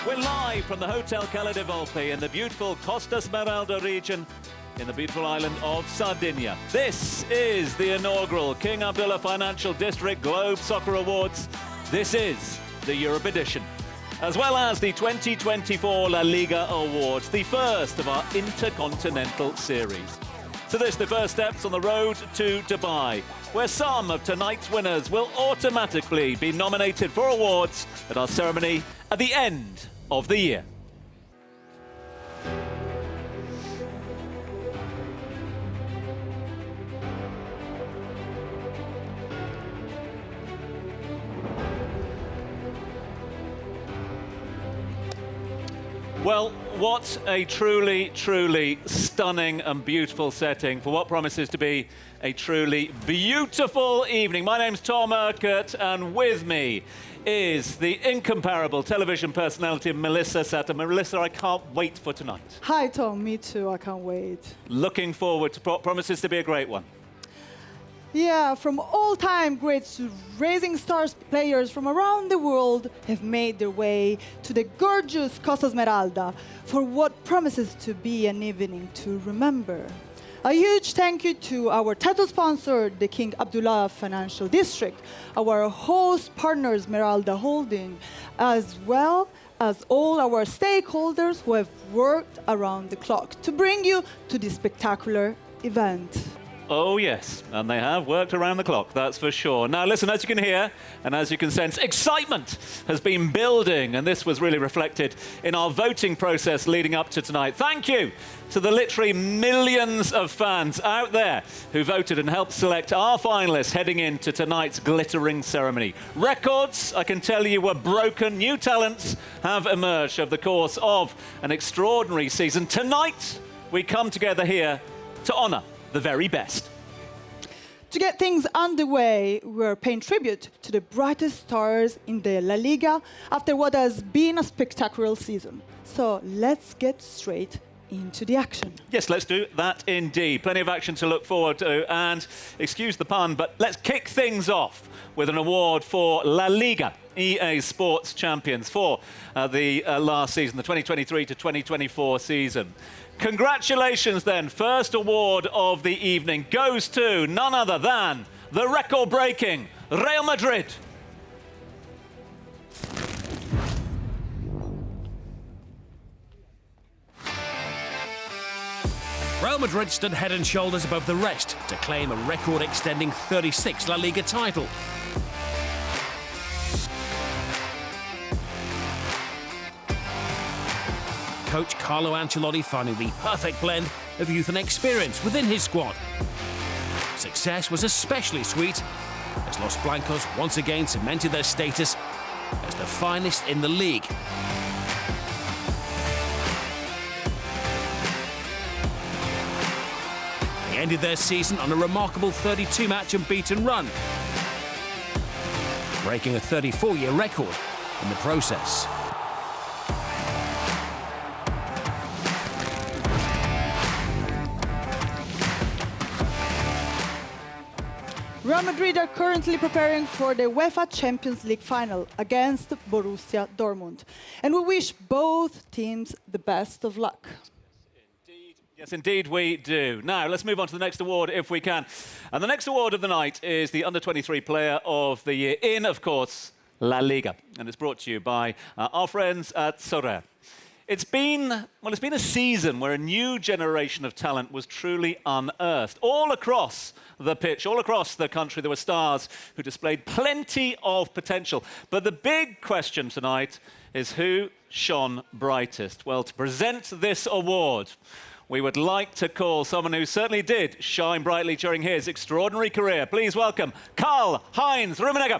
We're live from the Hotel Cala di Volpe in the beautiful Costa Smeralda region in the beautiful island of Sardinia. This is the inaugural King Abdullah Financial District Globe Soccer Awards. This is the Europe edition, as well as the 2024 La Liga Awards, the first of our intercontinental series. So this is the first steps on the road to Dubai, where some of tonight's winners will automatically be nominated for awards at our ceremony at the end of the year. Well, what a truly, truly stunning and beautiful setting for what promises to be a truly beautiful evening. My name's Tom Urquhart, and with me is the incomparable television personality Melissa Satter. Melissa, I can't wait for tonight. Hi, Tom. Me too. I can't wait. Looking forward to what promises to be a great one. Yeah, from all-time greats to rising stars, players from around the world have made their way to the gorgeous Costa Smeralda for what promises to be an evening to remember. A huge thank you to our title sponsor, the King Abdullah Financial District, our host partner, Smeralda Holding, as well as all our stakeholders who have worked around the clock to bring you to this spectacular event. Oh, yes, and they have worked around the clock, that's for sure. Now, listen, as you can hear, and as you can sense, excitement has been building, and this was really reflected in our voting process leading up to tonight. Thank you to the literally millions of fans out there who voted and helped select our finalists heading into tonight's glittering ceremony. Records, I can tell you, were broken. New talents have emerged over the course of an extraordinary season. Tonight, we come together here to honor the very best. To get things underway, we're paying tribute to the brightest stars in the La Liga after what has been a spectacular season. So let's get straight into the action. Yes, let's do that indeed. Plenty of action to look forward to, and excuse the pun, but let's kick things off with an award for La Liga, EA Sports champions for the last season, the 2023 to 2024 season. Congratulations then. First award of the evening goes to none other than the record-breaking Real Madrid. Real Madrid stood head and shoulders above the rest to claim a record-extending 36th La Liga title. Coach Carlo Ancelotti finding the perfect blend of youth and experience within his squad. Success was especially sweet as Los Blancos once again cemented their status as the finest in the league. They ended their season on a remarkable 32-match unbeaten run, breaking a 34-year record in the process. Real Madrid are currently preparing for the UEFA Champions League final against Borussia Dortmund. And we wish both teams the best of luck. Yes, indeed we do. Now, let's move on to the next award if we can. And the next award of the night is the Under-23 Player of the Year in, of course, La Liga. And it's brought to you by our friends at Sorare. It's been a season where a new generation of talent was truly unearthed. All across the pitch, all across the country, there were stars who displayed plenty of potential. But the big question tonight is who shone brightest? Well, to present this award, we would like to call someone who certainly did shine brightly during his extraordinary career. Please welcome Karl-Heinz Rummenigge.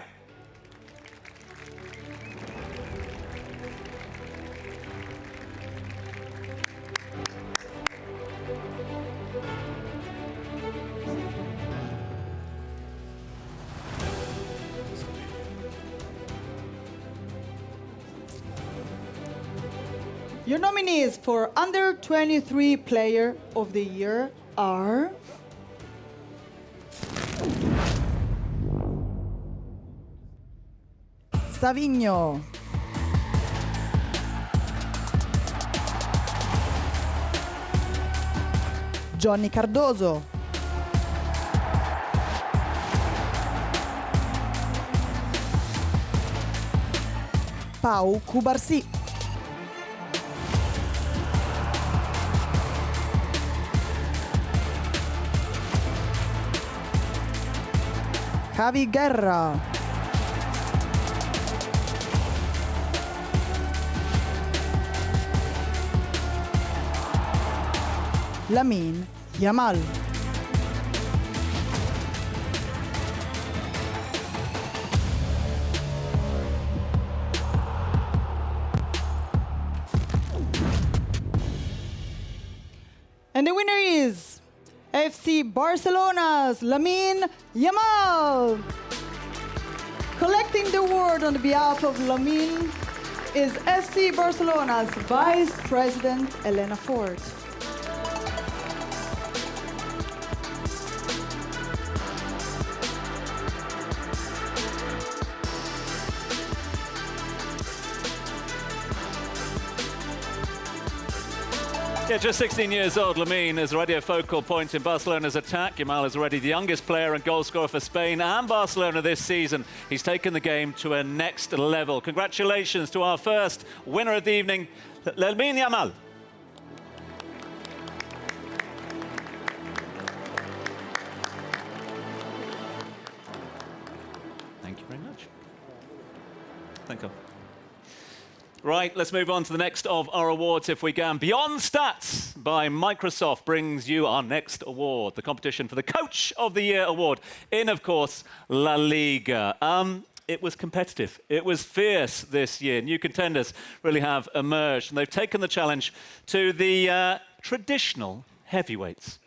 Your nominees for Under-23 Player of the Year are... Savinho, Johnny Cardoso. Pau Cubarsí. Javi Guerra. Lamine Yamal. And the winner is FC Barcelona's Lamine Yamal. Collecting the award on behalf of Lamine is FC Barcelona's Vice President Elena Ford. Yeah, just 16 years old, Lamine is already a focal point in Barcelona's attack. Yamal is already the youngest player and goal scorer for Spain and Barcelona this season. He's taken the game to a next level. Congratulations to our first winner of the evening, Lamine Yamal. Thank you very much. Thank you. Right, let's move on to the next of our awards if we can. Beyond Stats by Microsoft brings you our next award, the competition for the Coach of the Year award in, of course, La Liga. It was competitive. It was fierce this year. New contenders really have emerged, and they've taken the challenge to the traditional heavyweights.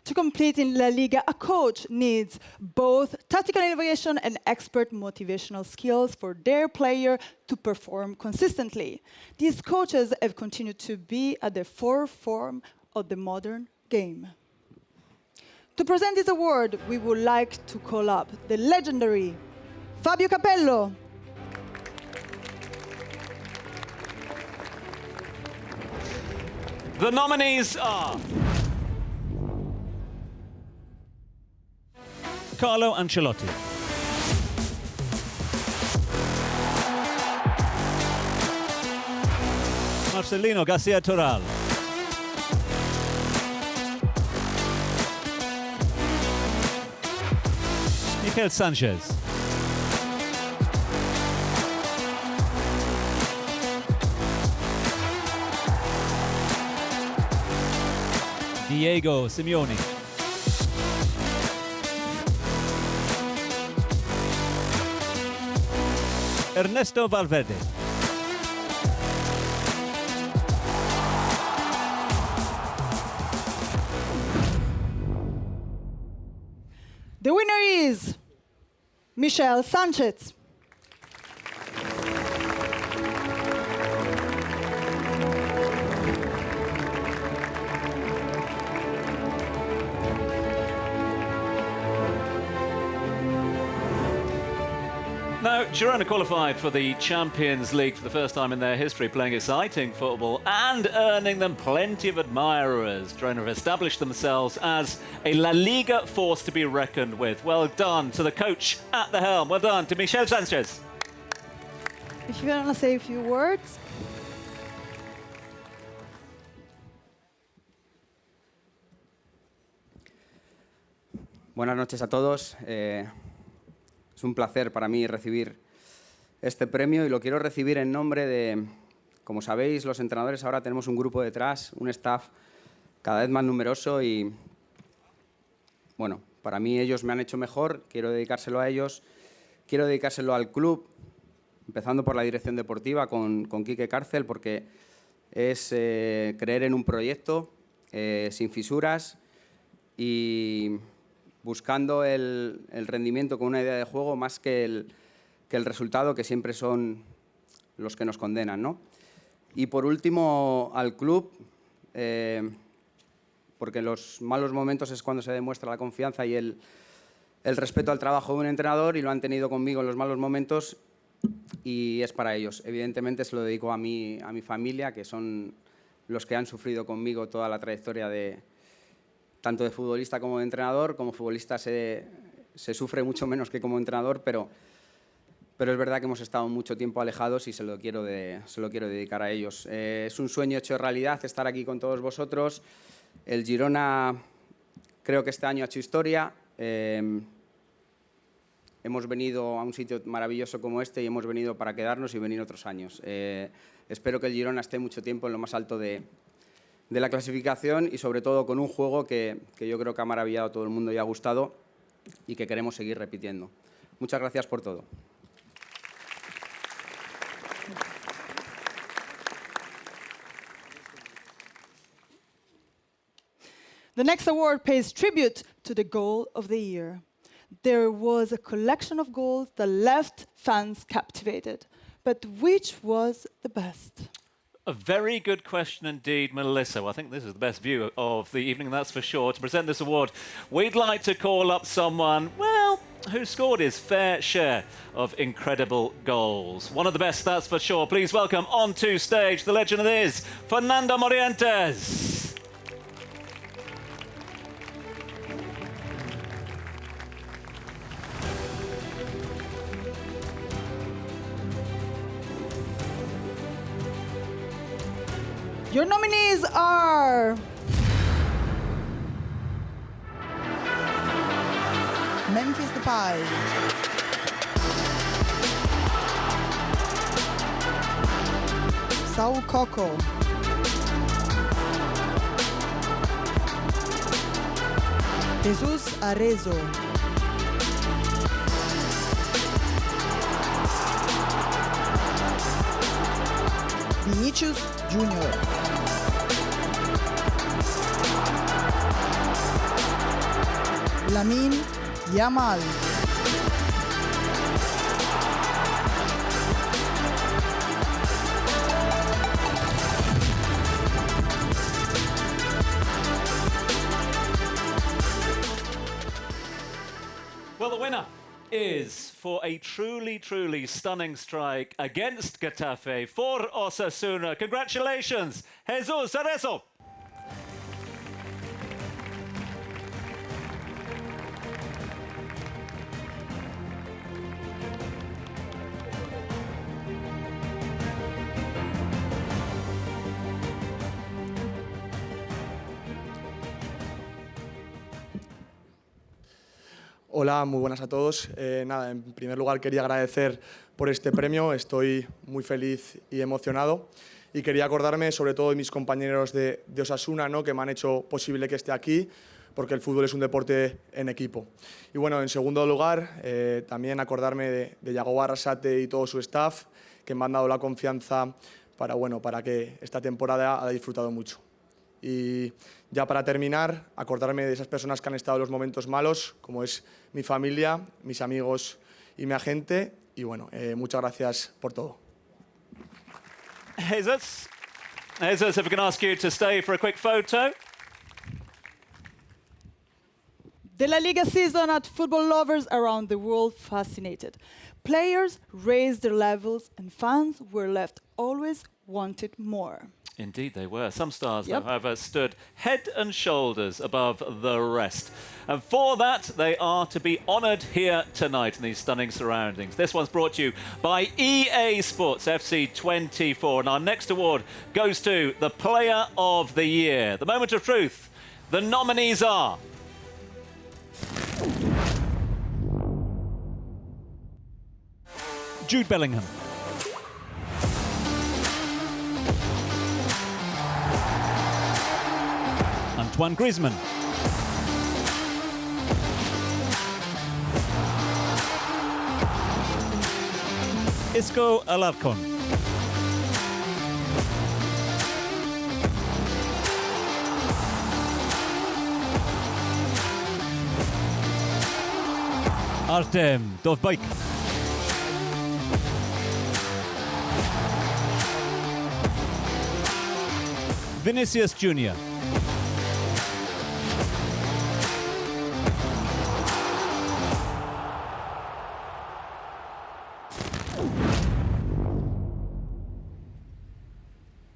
To compete in La Liga, a coach needs both tactical innovation and expert motivational skills for their player to perform consistently. These coaches have continued to be at the forefront of the modern game. To present this award, we would like to call up the legendary Fabio Capello. The nominees are Carlo Ancelotti, Marcelino Garcia Toral, Mikel Sanchez, Diego Simeone, Ernesto Valverde, The winner is Michel Sanchez. Now, Girona qualified for the Champions League for the first time in their history, playing exciting football and earning them plenty of admirers. Girona have established themselves as a La Liga force to be reckoned with. Well done to the coach at the helm. Well done to Michel Sanchez. If you want to say a few words. Buenas noches a todos. Es un placer para mí recibir este premio y lo quiero recibir en nombre de, como sabéis, los entrenadores ahora tenemos un grupo detrás, un staff cada vez más numeroso y, bueno, para mí ellos me han hecho mejor, quiero dedicárselo a ellos, quiero dedicárselo al club, empezando por la dirección deportiva con Quique Cárcel, porque es creer en un proyecto sin fisuras y buscando el rendimiento con una idea de juego más que el resultado, que siempre son los que nos condenan, ¿no? Y por último, al club, porque en los malos momentos es cuando se demuestra la confianza y el respeto al trabajo de un entrenador, y lo han tenido conmigo en los malos momentos y es para ellos. Evidentemente se lo dedico a mi familia, que son los que han sufrido conmigo toda la trayectoria tanto de futbolista como de entrenador. Como futbolista se sufre mucho menos que como entrenador, pero es verdad que hemos estado mucho tiempo alejados y se lo quiero dedicar a ellos. Es un sueño hecho realidad estar aquí con todos vosotros. El Girona creo que este año ha hecho historia. Hemos venido a un sitio maravilloso como este y hemos venido para quedarnos y venir otros años. Espero que el Girona esté mucho tiempo en lo más alto de la clasificación y sobre todo con un juego que yo creo que ha maravillado a todo el mundo y ha gustado y que queremos seguir repitiendo. Muchas gracias por todo. The next award pays tribute to the goal of the year. There was a collection of goals that left fans captivated. But which was the best? A very good question indeed, Melissa. Well, I think this is the best view of the evening, that's for sure. To present this award, we'd like to call up someone, well, who scored his fair share of incredible goals. One of the best, that's for sure. Please welcome onto stage the legend that is Fernando Morientes. Your nominees are Memphis Depay, Saul Coco, Jesus Arezzo, Vinicius Junior, Lamine Yamal, Well, the winner is for a truly, truly stunning strike against Getafe for Osasuna. Congratulations, Jesus Arezzo. Hola, muy buenas a todos. Nada, en primer lugar quería agradecer por este premio, estoy muy feliz y emocionado y quería acordarme sobre todo de mis compañeros de Osasuna, ¿no?, que me han hecho posible que esté aquí, porque el fútbol es un deporte en equipo. Y bueno, en segundo lugar, también acordarme de Yago Arrasate y todo su staff, que me han dado la confianza para que esta temporada haya disfrutado mucho. Y ya para terminar, acordarme de esas personas que han estado en los momentos malos, como es mi familia, mis amigos y mi agente. Y bueno, muchas gracias por todo. Jesus, if we can ask you to stay for a quick photo. The La Liga season had football lovers around the world fascinated. Players raised their levels and fans were left always wanted more. Indeed they were. Some stars, Yep. though, however, stood head and shoulders above the rest. And for that, they are to be honoured here tonight in these stunning surroundings. This one's brought to you by EA Sports FC 24. And our next award goes to the Player of the Year. The moment of truth. The nominees are... Jude Bellingham. Antoine Griezmann. Isco Alarcón. Artem Dovbyk. Vinicius Junior.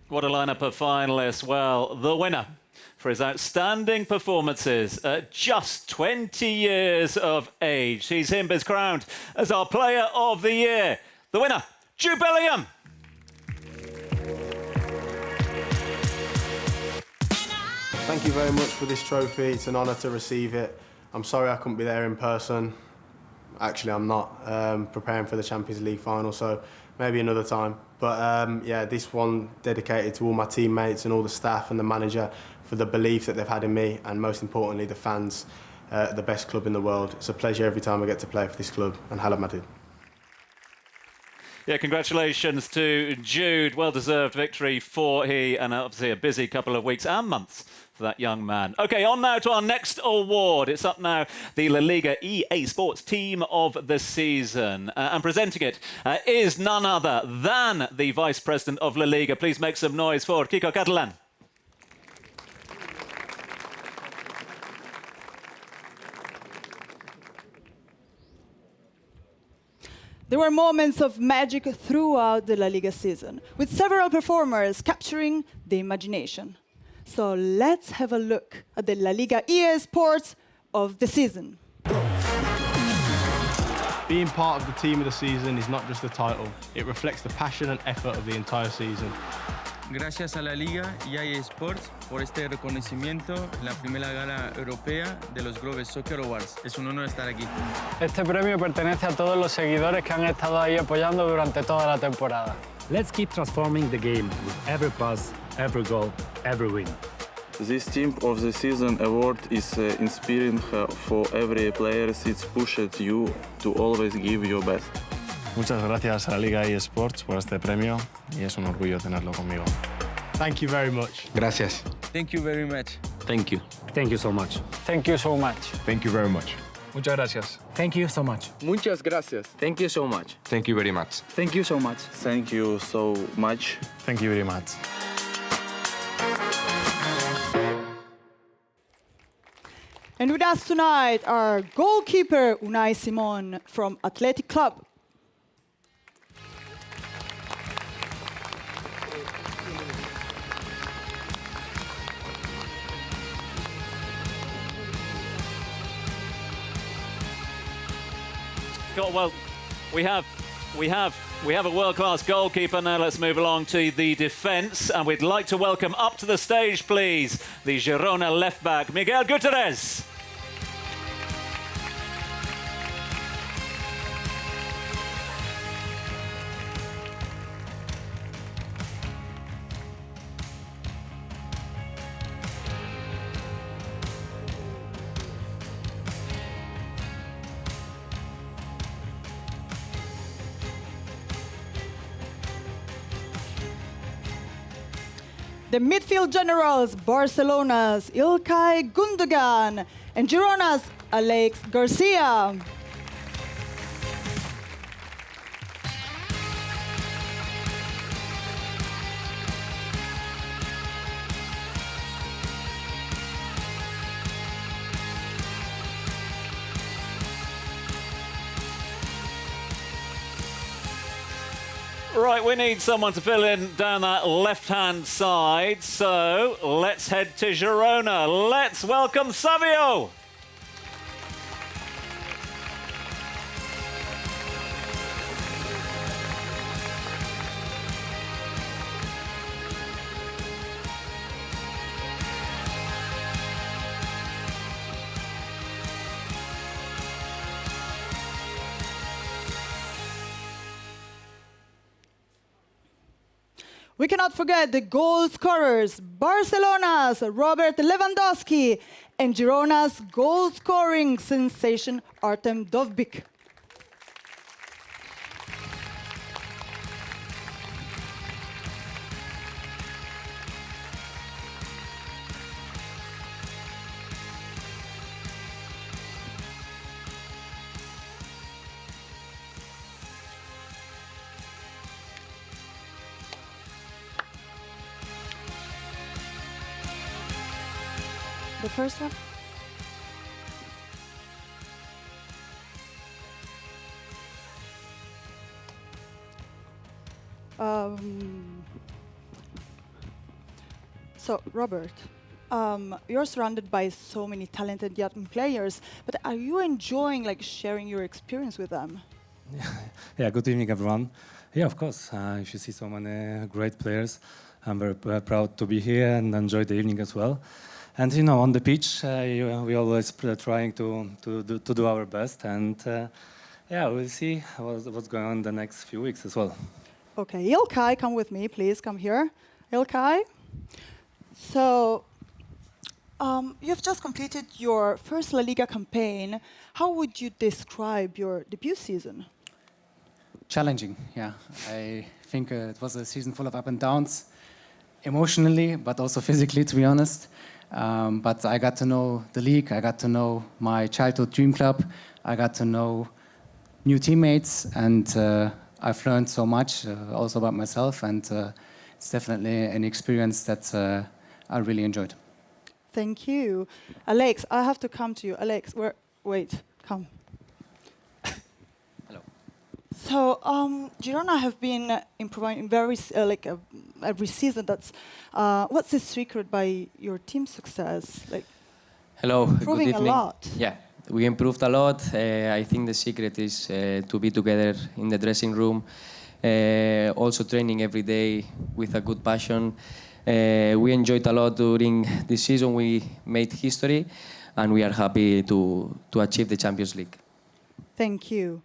What a lineup of finalists. Well, the winner for his outstanding performances at just 20 years of age. He's been crowned as our Player of the Year. The winner, Jude Bellingham. Thank you very much for this trophy. It's an honour to receive it. I'm sorry I couldn't be there in person. Actually, I'm not preparing for the Champions League final, so maybe another time. But yeah, this one dedicated to all my teammates and all the staff and the manager for the belief that they've had in me, and most importantly, the fans, the best club in the world. It's a pleasure every time I get to play for this club, and Hala Madrid. Yeah, congratulations to Jude. Well-deserved victory for he, and obviously a busy couple of weeks and months for that young man. OK, on now to our next award. It's up now, the La Liga EA Sports Team of the Season. And presenting it is none other than the Vice President of La Liga. Please make some noise for Kiko Catalan. There were moments of magic throughout the La Liga season, with several performers capturing the imagination. So let's have a look at the La Liga EA Sports of the season. Being part of the team of the season is not just a title, it reflects the passion and effort of the entire season. Gracias a la Liga y a EA Sports por este reconocimiento en la primera gala europea de los Global Soccer Awards. Es un honor estar aquí. Este premio pertenece a todos los seguidores que han estado ahí apoyando durante toda la temporada. Let's keep transforming the game with every pass, every goal, every win. This Team of the Season award is inspiring for every player. It pushes you to always give your best. Muchas gracias a la Liga eSports por este premio y es un orgullo tenerlo conmigo. Thank you very much. Gracias. Thank you very much. Thank you. Thank you so much. Thank you so much. Thank you very much. Muchas gracias. Thank you so much. Muchas gracias. Thank you so much. Thank you very much. Thank you so much. Thank you so much. Thank you very much. And with us tonight, our goalkeeper, Unai Simon from Athletic Club. Well, we have a world-class goalkeeper. Now let's move along to the defence, and we'd like to welcome up to the stage, please, the Girona left-back, Miguel Gutierrez. The midfield generals, Barcelona's Ilkay Gundogan and Girona's Alex Garcia. Right, we need someone to fill in down that left-hand side, so let's head to Girona. Let's welcome Savio. We cannot forget the goal scorers, Barcelona's Robert Lewandowski and Girona's goal-scoring sensation, Artem Dovbyk. The first one? So, Robert, you're surrounded by so many talented young players, but are you enjoying like sharing your experience with them? Yeah, good evening, everyone. Yeah, of course. If you see so many great players, I'm very proud to be here and enjoy the evening as well. And you know, on the pitch, we always trying to do our best, and yeah, we'll see what's going on the next few weeks as well. Okay, Ilkay, come with me, please. Come here, Ilkay. So, you've just completed your first La Liga campaign. How would you describe your debut season? Challenging, yeah. I think it was a season full of up and downs, emotionally, but also physically, to be honest. But I got to know the league, I got to know my childhood dream club, I got to know new teammates, and I've learned so much also about myself, and it's definitely an experience that I really enjoyed. Thank you. Alex, I have to come to you. Alex, wait, come. Hello. So, Girona have been improving very every season. That's what's the secret by your team success? Like, hello, improving good evening. a lot. Yeah, we improved a lot. I think the secret is to be together in the dressing room, also training every day with a good passion. We enjoyed a lot during this season. We made history, and we are happy to achieve the Champions League. Thank you.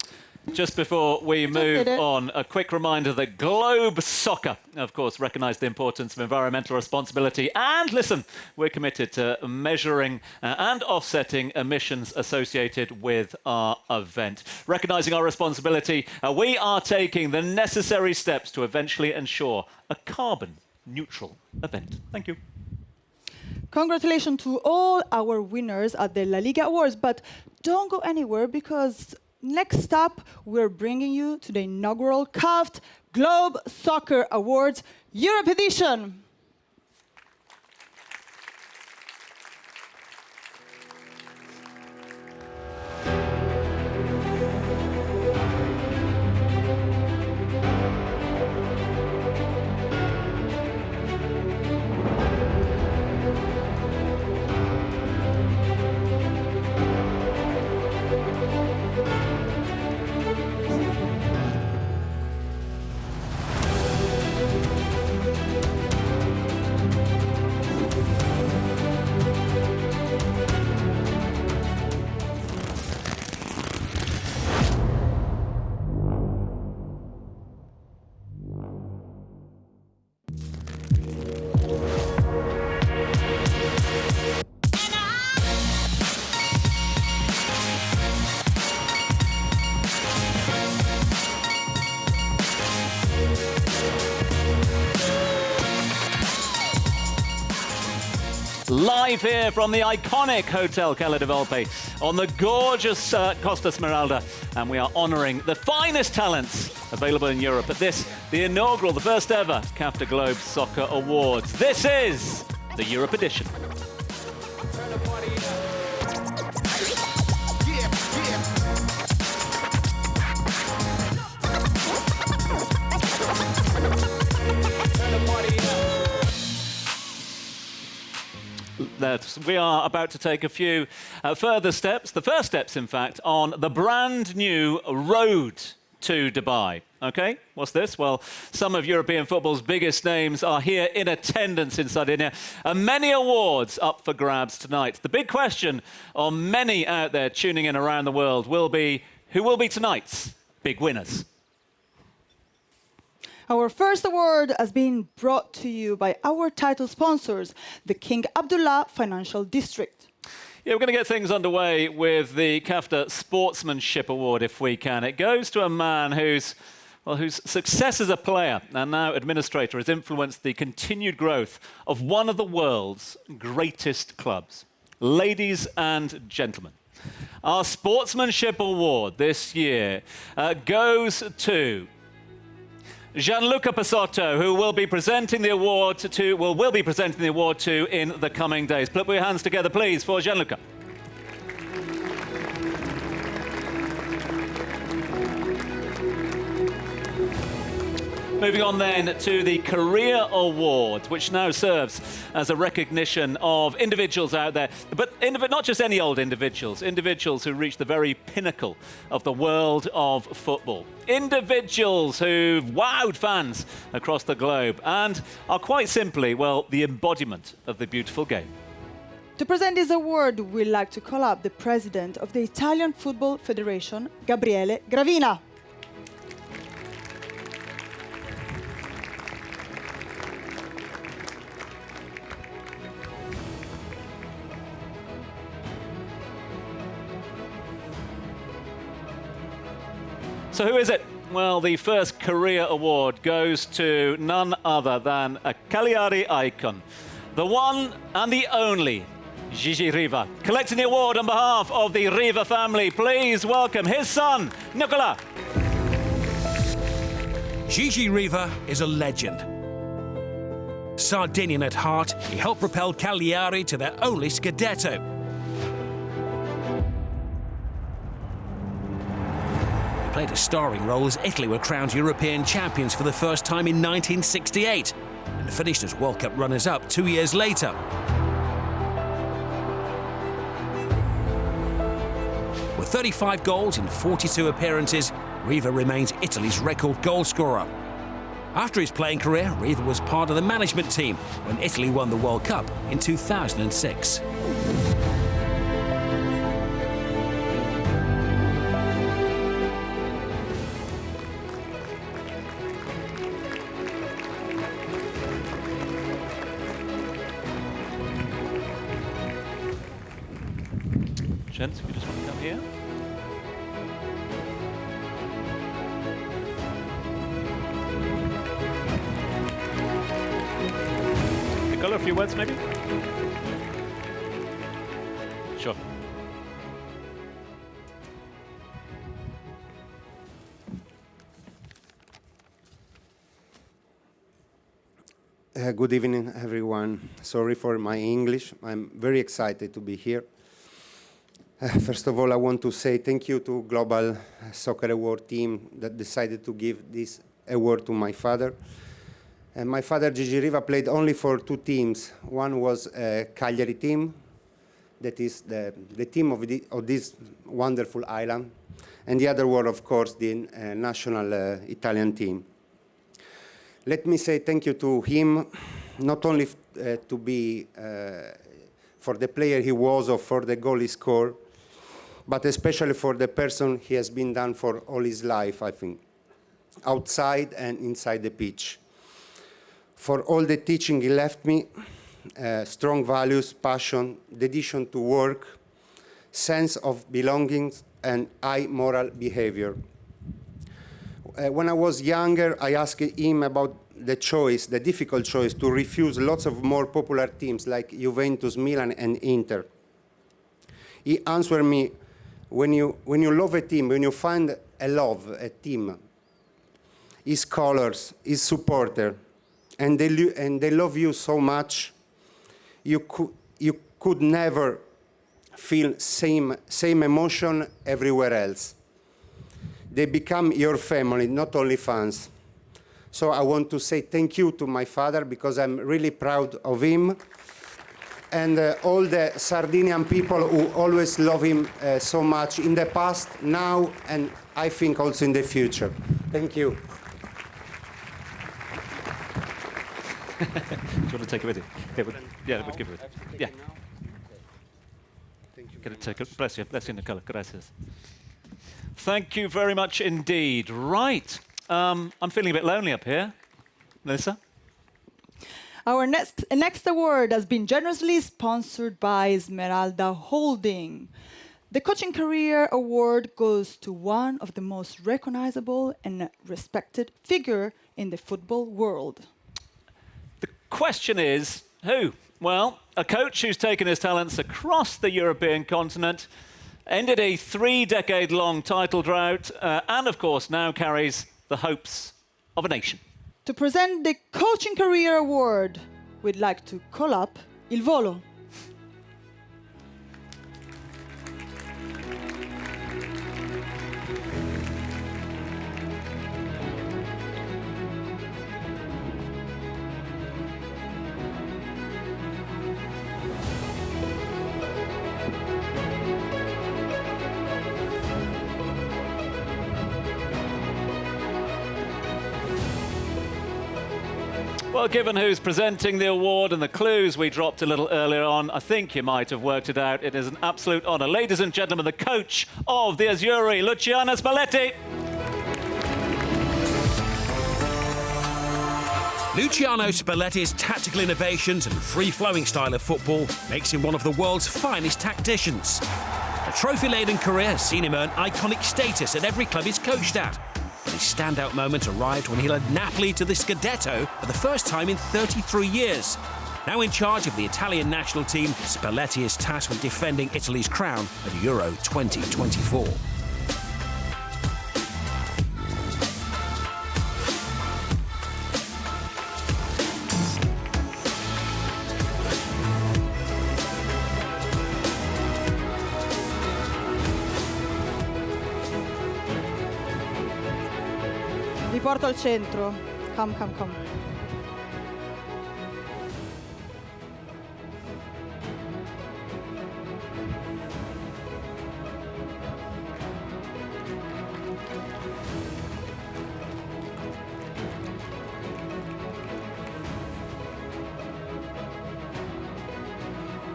Just before we move on, a quick reminder that Globe Soccer, of course, recognised the importance of environmental responsibility. And listen, we're committed to measuring and offsetting emissions associated with our event. Recognising our responsibility, we are taking the necessary steps to eventually ensure a carbon-neutral event. Thank you. Congratulations to all our winners at the La Liga Awards, but don't go anywhere because next up, we're bringing you to the inaugural CAF Globe Soccer Awards Europe edition. Live here from the iconic Hotel Cala di Volpe on the gorgeous Costa Smeralda, and we are honouring the finest talents available in Europe at this, the inaugural, the first ever CAF Globe Soccer Awards. This is the Europe edition. That we are about to take a few further steps, the first steps, in fact, on the brand new road to Dubai. Okay, what's this? Well, some of European football's biggest names are here in attendance in Sardinia, and many awards up for grabs tonight. The big question on many out there tuning in around the world will be, who will be tonight's big winners? Our first award has been brought to you by our title sponsors, the King Abdullah Financial District. Yeah, we're going to get things underway with the CAF Sportsmanship Award, if we can. It goes to a man whose success as a player and now administrator has influenced the continued growth of one of the world's greatest clubs. Ladies and gentlemen, our Sportsmanship Award this year goes to Gianluca Pessotto, who will be presenting the award to in the coming days. Put your hands together, please, for Gianluca. Moving on then to the Career Award, which now serves as a recognition of individuals out there, but not just any old individuals who reach the very pinnacle of the world of football. Individuals who've wowed fans across the globe and are quite simply, well, the embodiment of the beautiful game. To present this award, we'd like to call up the president of the Italian Football Federation, Gabriele Gravina. So who is it? Well, the first career award goes to none other than a Cagliari icon, the one and the only Gigi Riva. Collecting the award on behalf of the Riva family, please welcome his son, Nicola. Gigi Riva is a legend. Sardinian at heart, he helped propel Cagliari to their only Scudetto. Played a starring role as Italy were crowned European champions for the first time in 1968 and finished as World Cup runners-up 2 years later. With 35 goals in 42 appearances, Riva remains Italy's record goal scorer. After his playing career, Riva was part of the management team when Italy won the World Cup in 2006. Gents, if you just want to come here. Nicola, a few words maybe? Sure. Good evening, everyone. Sorry for my English. I'm very excited to be here. First of all, I want to say thank you to Global Soccer Award team that decided to give this award to my father. And my father, Gigi Riva, played only for two teams. One was a Cagliari team, that is the team of this wonderful island. And the other was, of course, the national Italian team. Let me say thank you to him, not only to be for the player he was or for the goal he scored, but especially for the person he has been done for all his life, I think, outside and inside the pitch. For all the teaching he left me, strong values, passion, dedication to work, sense of belonging, and high moral behavior. When I was younger, I asked him about the choice, the difficult choice, to refuse lots of more popular teams like Juventus, Milan, and Inter. He answered me, when you love a team, when you find a team, his colors, his supporter, and they love you so much, you could never feel same emotion everywhere else. They become your family, not only fans. So I want to say thank you to my father because I'm really proud of him and all the Sardinian people who always love him so much in the past, now, and I think also in the future. Thank you. Do you want to take it with you? Yeah, we'll give it. Yeah. Get it taken. Bless you, Nicola. Gracias. Thank you very much indeed. Right. I'm feeling a bit lonely up here. Melissa? Our next award has been generously sponsored by Esmeralda Holding. The Coaching Career Award goes to one of the most recognizable and respected figure in the football world. The question is, who? Well, a coach who's taken his talents across the European continent, ended a 3-decade-long title drought, and of course now carries the hopes of a nation. To present the Coaching Career Award, we'd like to call up Il Volo. Well, given who's presenting the award and the clues we dropped a little earlier on, I think you might have worked it out. It is an absolute honour. Ladies and gentlemen, the coach of the Azzurri, Luciano Spalletti. Luciano Spalletti's tactical innovations and free-flowing style of football makes him one of the world's finest tacticians. A trophy-laden career has seen him earn iconic status at every club he's coached at. But his standout moment arrived when he led Napoli to the Scudetto for the first time in 33 years. Now in charge of the Italian national team, Spalletti is tasked with defending Italy's crown at Euro 2024. Vi porto al centro. Come, come, come.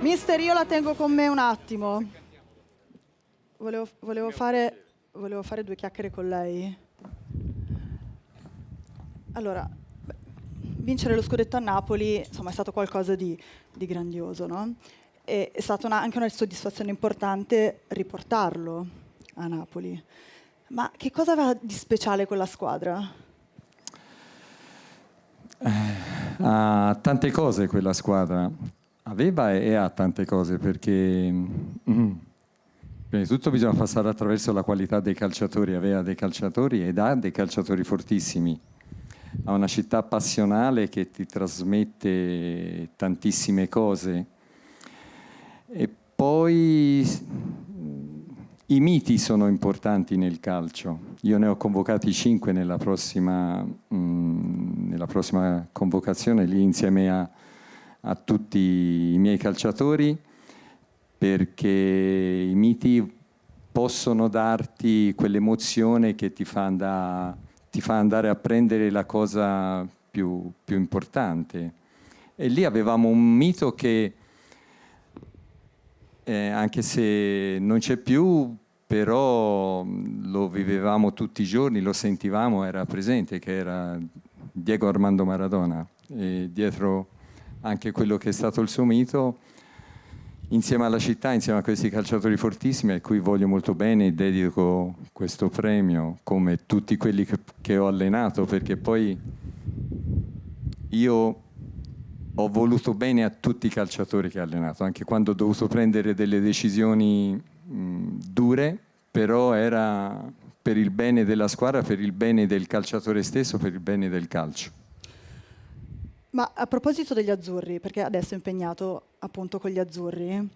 Mister, io la tengo con me un attimo. Volevo fare 2 chiacchiere con lei. Allora, vincere lo scudetto a Napoli, insomma, è stato qualcosa di grandioso, no? E è stata anche una soddisfazione importante riportarlo a Napoli. Ma che cosa aveva di speciale quella squadra? Ha tante cose quella squadra. Aveva e ha tante cose, perché prima di tutto bisogna passare attraverso la qualità dei calciatori. Aveva dei calciatori ed ha dei calciatori fortissimi. Ha una città passionale che ti trasmette tantissime cose. E poi i miti sono importanti nel calcio. Io ne ho convocati 5 nella prossima convocazione, lì insieme a tutti i miei calciatori, perché i miti possono darti quell'emozione che ti fa andare a prendere la cosa più importante. E lì avevamo un mito che, anche se non c'è più, però lo vivevamo tutti i giorni, lo sentivamo, era presente, che era Diego Armando Maradona. E dietro anche quello che è stato il suo mito, insieme alla città, insieme a questi calciatori fortissimi a cui voglio molto bene, dedico questo premio, come tutti quelli che ho allenato, perché poi io ho voluto bene a tutti i calciatori che ho allenato, anche quando ho dovuto prendere delle decisioni dure, però era per il bene della squadra, per il bene del calciatore stesso, per il bene del calcio. Ma a proposito degli azzurri, perché adesso è impegnato appunto con gli azzurri,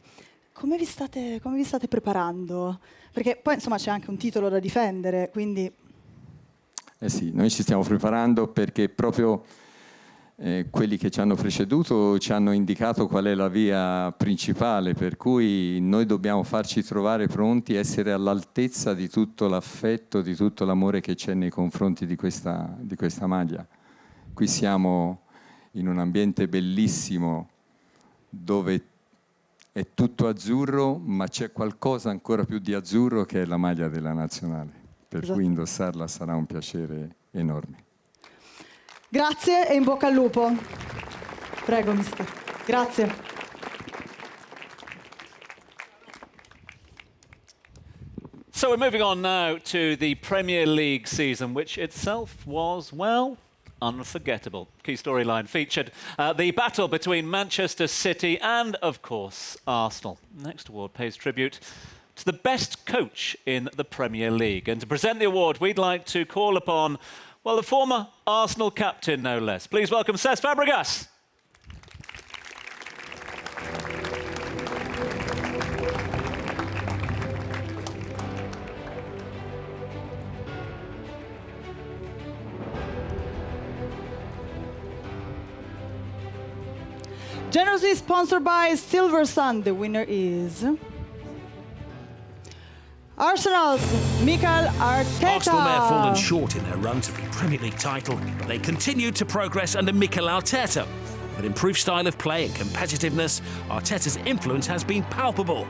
come vi state preparando? Perché poi insomma c'è anche un titolo da difendere, quindi... Sì, noi ci stiamo preparando perché proprio quelli che ci hanno preceduto ci hanno indicato qual è la via principale, per cui noi dobbiamo farci trovare pronti, essere all'altezza di tutto l'affetto, di tutto l'amore che c'è nei confronti di questa maglia. Qui siamo in un ambiente bellissimo dove è tutto azzurro, ma c'è qualcosa ancora più di azzurro che è la maglia della nazionale, per cui indossarla sarà un piacere enorme. Grazie e in bocca al lupo. Prego, mister. Grazie. So we're moving on now to the Premier League season, which itself was, well, unforgettable. Key storyline featured the battle between Manchester City and, of course, Arsenal. Next award pays tribute to the best coach in the Premier League. And to present the award, we'd like to call upon, well, the former Arsenal captain, no less. Please welcome Cesc Fabregas. Generously sponsored by Silver Sun, the winner is Arsenal's Mikel Arteta. Arsenal may have fallen short in their run to the Premier League title, but they continued to progress under Mikel Arteta. With improved style of play and competitiveness, Arteta's influence has been palpable.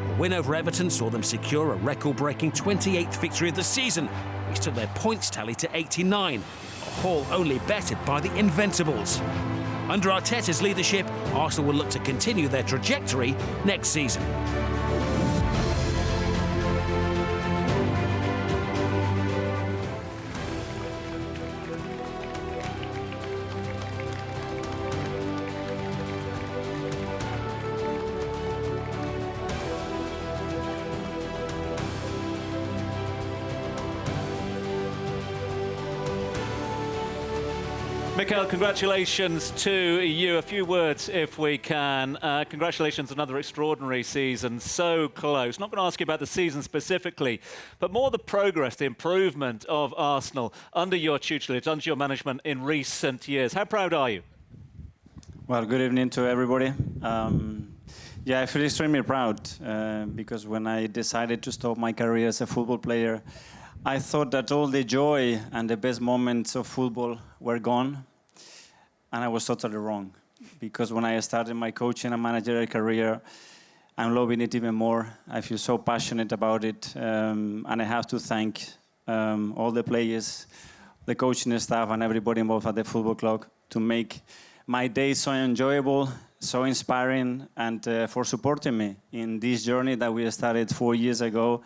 A win over Everton saw them secure a record-breaking 28th victory of the season, which took their points tally to 89, a haul only bettered by the Invincibles. Under Arteta's leadership, Arsenal will look to continue their trajectory next season. Mikel, congratulations to you. A few words, if we can. Congratulations on another extraordinary season. So close. Not going to ask you about the season specifically, but more the progress, the improvement of Arsenal under your tutelage, under your management in recent years. How proud are you? Well, good evening to everybody. Yeah, I feel extremely proud because when I decided to stop my career as a football player, I thought that all the joy and the best moments of football were gone. And I was totally wrong, because when I started my coaching and managerial career, I'm loving it even more. I feel so passionate about it, and I have to thank all the players, the coaching staff, and everybody involved at the football club to make my days so enjoyable, so inspiring, and for supporting me in this journey that we started 4 years ago,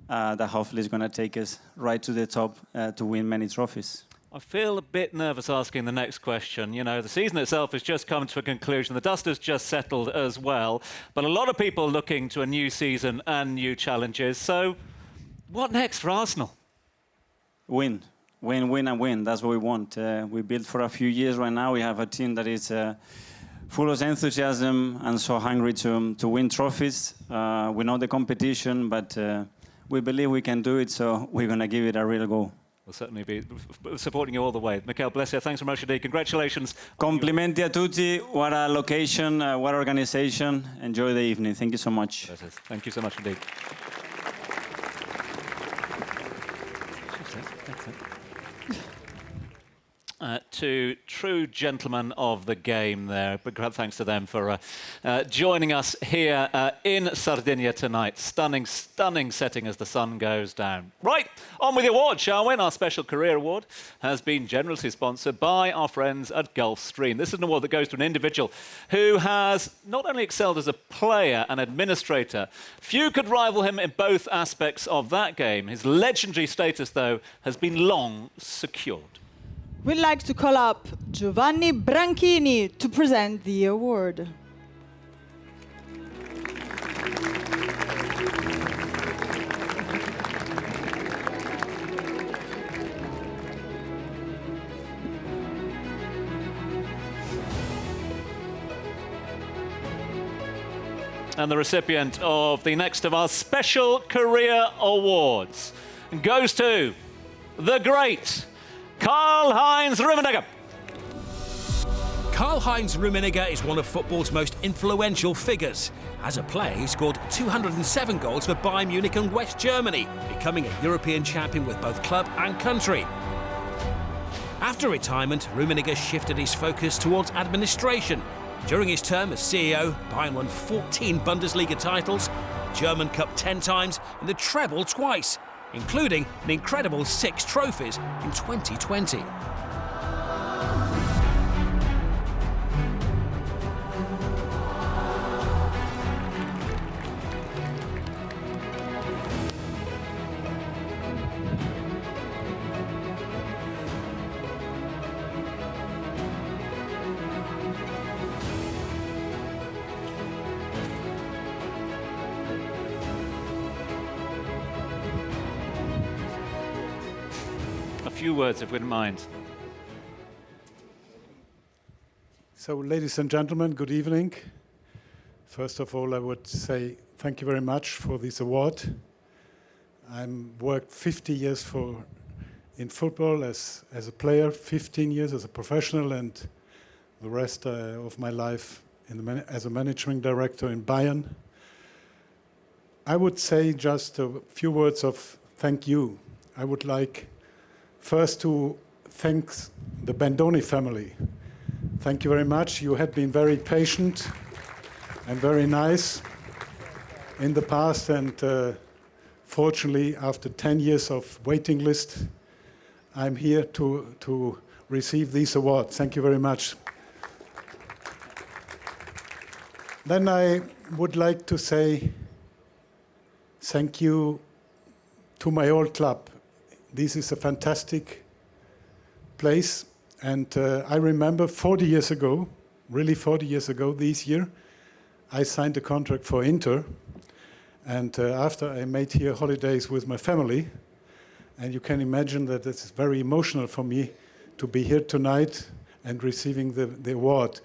that hopefully is going to take us right to the top to win many trophies. I feel a bit nervous asking the next question. You know, the season itself has just come to a conclusion. The dust has just settled as well. But a lot of people looking to a new season and new challenges. So what next for Arsenal? Win. Win, win, and win. That's what we want. We built for a few years right now. We have a team that is full of enthusiasm and so hungry to win trophies. We know the competition, but we believe we can do it, so we're going to give it a real go. We'll certainly be supporting you all the way. Mikel, bless you. Thanks very much indeed. Congratulations. Complimenti a tutti. What a location, what organization. Enjoy the evening. Thank you so much. Thank you so much indeed. To true gentlemen of the game there. Big thanks to them for joining us here in Sardinia tonight. Stunning, stunning setting as the sun goes down. Right, on with the award, shall we? And our special career award has been generously sponsored by our friends at Gulfstream. This is an award that goes to an individual who has not only excelled as a player and administrator, few could rival him in both aspects of that game. His legendary status, though, has been long secured. We'd like to call up Giovanni Branchini to present the award. And the recipient of the next of our special career awards goes to the great Karl-Heinz Rummenigge. Karl-Heinz Rummenigge is one of football's most influential figures. As a player, he scored 207 goals for Bayern Munich and West Germany, becoming a European champion with both club and country. After retirement, Rummenigge shifted his focus towards administration. During his term as CEO, Bayern won 14 Bundesliga titles, the German Cup 10 times, and the treble twice, including an incredible 6 trophies in 2020. Few words, if we don't mind. So, ladies and gentlemen, good evening. First of all, I would say thank you very much for this award. I worked 50 years in football as a player, 15 years as a professional, and the rest of my life as a managing director in Bayern. I would say just a few words of thank you. I would like first to thank the Bendoni family. Thank you very much. You had been very patient and very nice in the past, and fortunately, after 10 years of waiting list, I'm here to receive these awards. Thank you very much. Then I would like to say thank you to my old club. This is a fantastic place, and I remember 40 years ago, really 40 years ago this year, I signed a contract for Inter, and after I made here holidays with my family, and you can imagine that it's very emotional for me to be here tonight and receiving the award.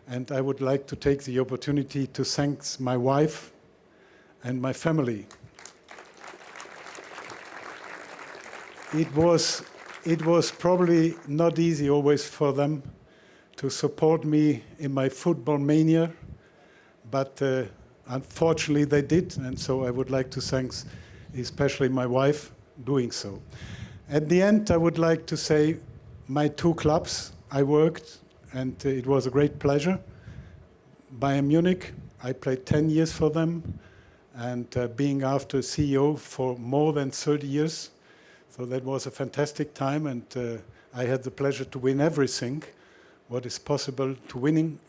And I would like to take the opportunity to thank my wife and my family. It was probably not easy always for them to support me in my football mania, but unfortunately they did, and so I would like to thank especially my wife doing so. At the end, I would like to say my two clubs I worked, and it was a great pleasure. Bayern Munich, I played 10 years for them, and being after CEO for more than 30 years. So that was a fantastic time, and I had the pleasure to win everything what is possible to winning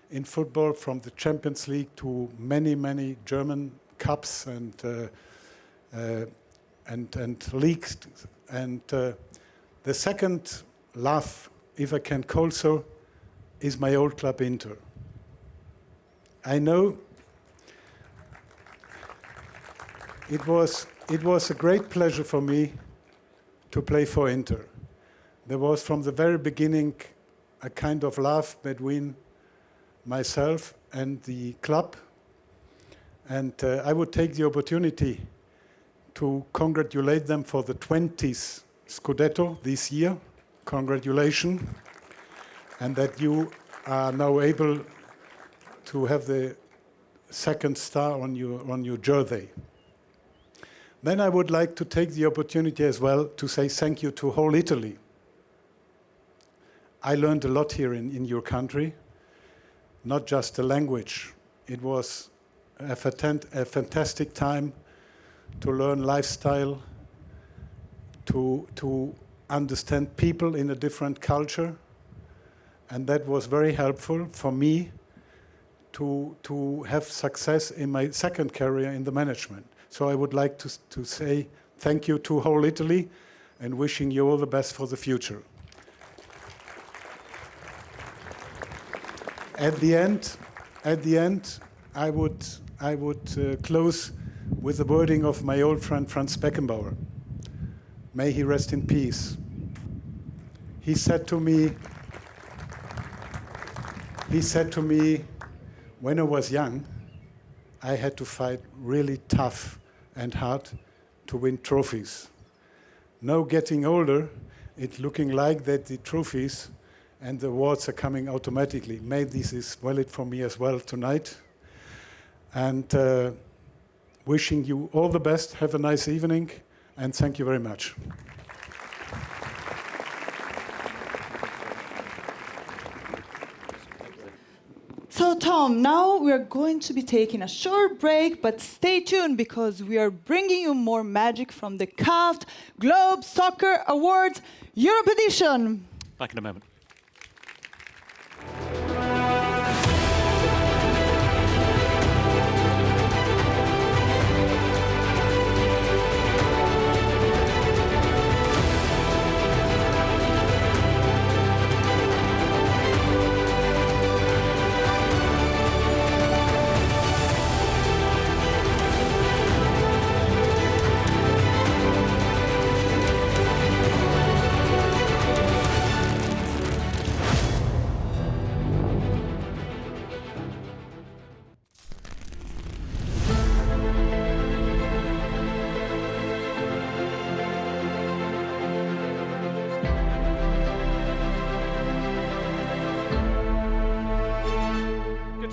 in football, from the Champions League to many, many German cups and leagues. And the second love, if I can call so, is my old club Inter. I know it was a great pleasure for me to play for Inter. There was from the very beginning a kind of love between myself and the club, and I would take the opportunity to congratulate them for the 20th Scudetto this year. Congratulations, and that you are now able to have the second star on your jersey. Then I would like to take the opportunity as well to say thank you to whole Italy. I learned a lot here in your country, not just the language. It was a fantastic time to learn lifestyle, to understand people in a different culture, and that was very helpful for me to have success in my second career in the management. So I would like to say thank you to whole Italy and wishing you all the best for the future. At the end, I would close with the wording of my old friend Franz Beckenbauer. May he rest in peace. He said to me, when I was young, I had to fight really tough and hard to win trophies. Now getting older, it's looking like that the trophies and the awards are coming automatically. Maybe this is valid for me as well tonight. And wishing you all the best. Have a nice evening, and thank you very much. So Tom, now we are going to be taking a short break, but stay tuned because we are bringing you more magic from the CAF Globe Soccer Awards Europe edition. Back in a moment.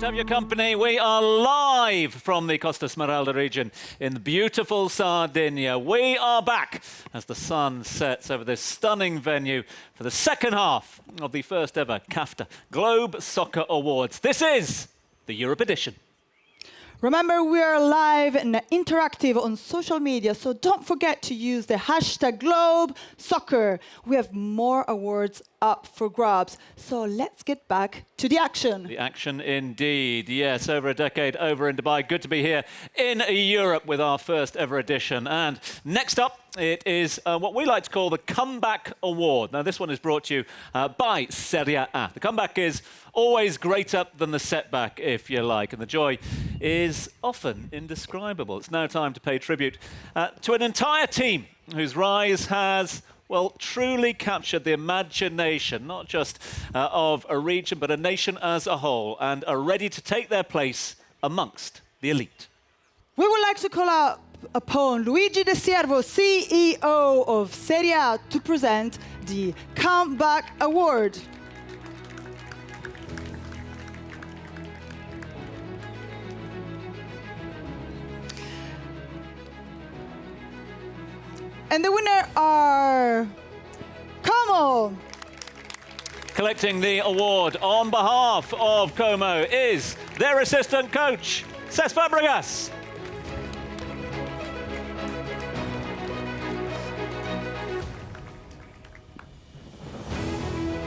to have your company. We are live from the Costa Smeralda region in beautiful Sardinia. We are back as the sun sets over this stunning venue for the second half of the first ever CAFTA Globe Soccer Awards. This is the Europe edition. Remember, we are live and interactive on social media, so don't forget to use the hashtag #GlobeSoccer. We have more awards up for grabs, so let's get back to the action. The action indeed, yes, over a decade over in Dubai. Good to be here in Europe with our first ever edition. And next up, it is what we like to call the Comeback Award. Now, this one is brought to you by Serie A. The comeback is always greater than the setback, if you like, and the joy is often indescribable. It's now time to pay tribute to an entire team whose rise has, well, truly captured the imagination, not just of a region, but a nation as a whole, and are ready to take their place amongst the elite. We would like to call upon Luigi De Siervo, CEO of Serie A, to present the Comeback Award. And the winner are Como. Collecting the award on behalf of Como is their assistant coach, Cesc Fabregas.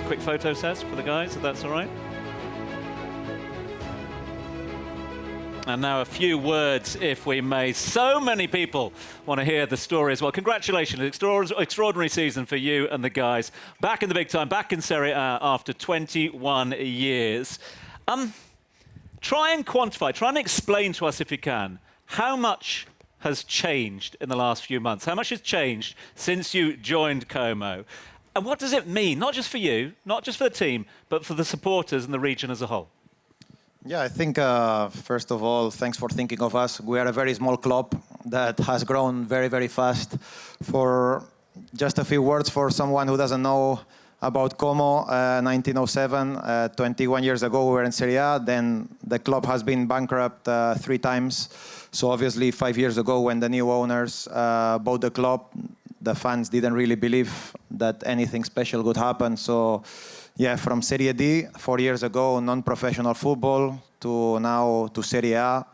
Quick photo, Cesc, for the guys, if that's all right. And now a few words, if we may. So many people want to hear the story as well. Congratulations, extraordinary season for you and the guys. Back in the big time, back in Serie A after 21 years. Try and quantify, try and explain to us, if you can, how much has changed in the last few months? How much has changed since you joined Como? And what does it mean, not just for you, not just for the team, but for the supporters and the region as a whole? Yeah, I think, first of all, thanks for thinking of us. We are a very small club that has grown very, very fast. For just a few words for someone who doesn't know about Como, 1907, 21 years ago, we were in Serie A. Then the club has been bankrupt 3 times. So obviously, 5 years ago, when the new owners bought the club, the fans didn't really believe that anything special would happen. So yeah, from Serie D 4 years ago, non-professional football, to now to Serie A.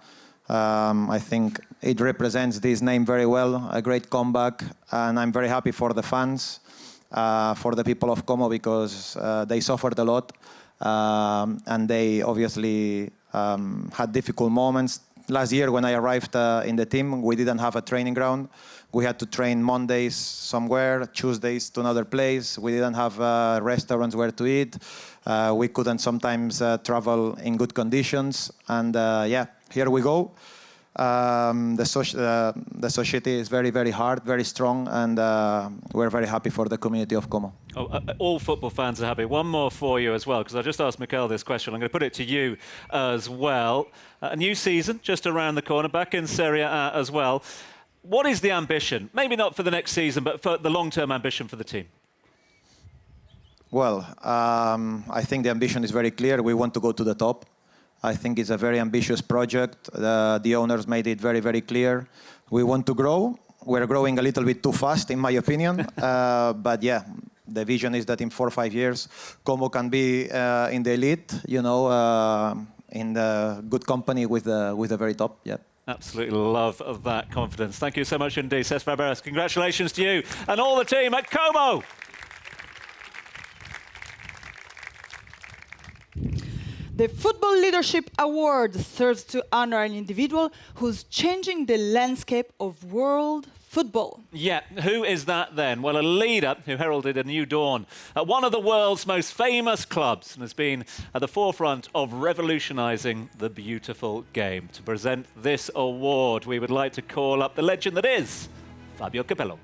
I think it represents this name very well, a great comeback, and I'm very happy for the fans, for the people of Como, because they suffered a lot, and they obviously had difficult moments. Last year, when I arrived in the team, we didn't have a training ground. We had to train Mondays somewhere, Tuesdays to another place. We didn't have restaurants where to eat. We couldn't sometimes travel in good conditions. And yeah, here we go. The society is very, very hard, very strong, and we're very happy for the community of Como. All football fans are happy. One more for you as well, because I just asked Mikel this question. I'm going to put it to you as well. A new season just around the corner, back in Serie A as well. What is the ambition? Maybe not for the next season, but for the long-term ambition for the team. Well, I think the ambition is very clear. We want to go to the top. I think it's a very ambitious project. The owners made it very, very clear. We want to grow. We're growing a little bit too fast, in my opinion. But yeah, the vision is that in 4 or 5 years, Como can be in the elite, you know, in the good company with the very top. Yeah. Absolutely love of that confidence. Thank you so much indeed, Cesc Fabregas. Congratulations to you and all the team at Como. The Football Leadership Award serves to honor an individual who's changing the landscape of world football. Yeah, who is that then? Well, a leader who heralded a new dawn at one of the world's most famous clubs and has been at the forefront of revolutionising the beautiful game. To present this award, we would like to call up the legend that is Fabio Capello.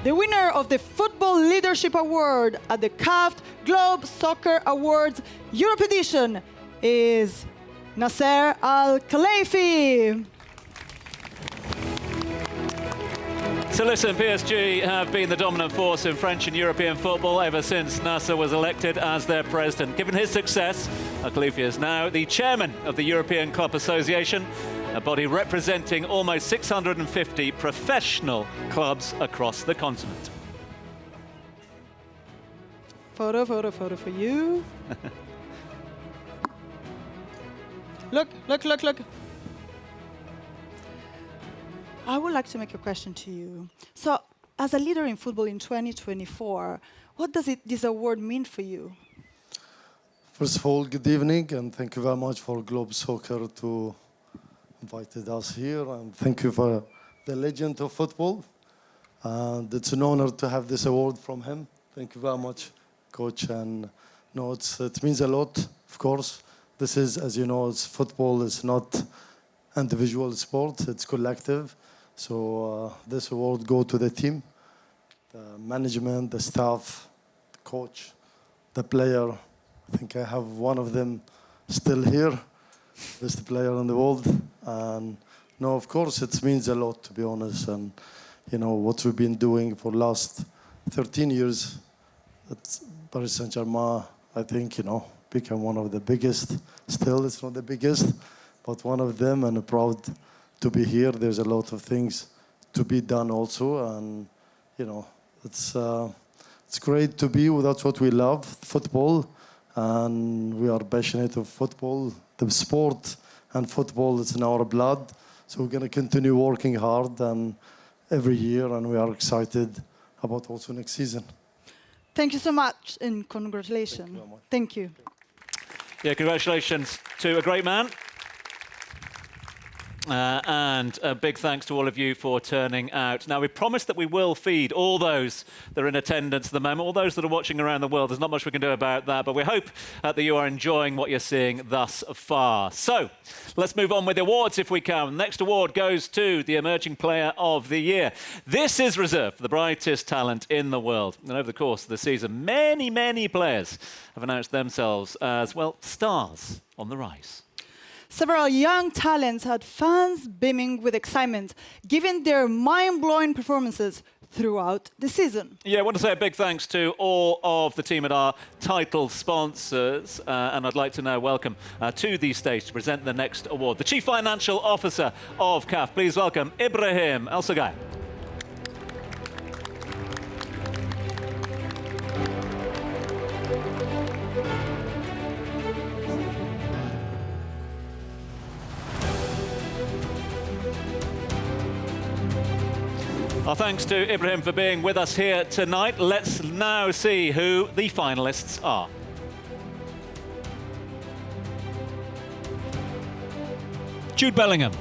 The winner of the Football Leadership Award at the CAFTA Globe Soccer Awards Europe Edition is Nasser Al-Khelaifi. So listen, PSG have been the dominant force in French and European football ever since Nasser was elected as their president. Given his success, Al-Khelaifi is now the chairman of the European Club Association, a body representing almost 650 professional clubs across the continent. Photo for you. Look. I would like to make a question to you. So, as a leader in football in 2024, what does this award mean for you? First of all, good evening, and thank you very much for Globe Soccer to invited us here, and thank you for the legend of football. And it's an honor to have this award from him. Thank you very much, Coach. And no, it means a lot, of course. This is, as you know, football is not individual sport, it's collective. So this award goes to the team, the management, the staff, the coach, the player. I think I have one of them still here, best player in the world. And no, of course, it means a lot, to be honest. And you know what we've been doing for the last 13 years at Paris Saint-Germain, I think, became one of the biggest. Still, it's not the biggest, but one of them, and I'm proud to be here. There's a lot of things to be done also, and it's great to be. That's what we love, football, and we are passionate of football, the sport, and football is in our blood. So we're going to continue working hard and every year, and we are excited about also next season. Thank you so much, and congratulations. Thank you. Yeah, congratulations to a great man. And a big thanks to all of you for turning out. Now, we promised that we will feed all those that are in attendance at the moment, all those that are watching around the world. There's not much we can do about that, but we hope that you are enjoying what you're seeing thus far. So, let's move on with the awards if we can. The next award goes to the Emerging Player of the Year. This is reserved for the brightest talent in the world. And over the course of the season, many, many players have announced themselves as, well, stars on the rise. Several young talents had fans beaming with excitement, giving their mind-blowing performances throughout the season. Yeah, I want to say a big thanks to all of the team at our title sponsors, and I'd like to now welcome to the stage to present the next award, the Chief Financial Officer of CAF. Please welcome Ibrahim El Sagay. Our thanks to Ibrahim for being with us here tonight. Let's now see who the finalists are. Jude Bellingham,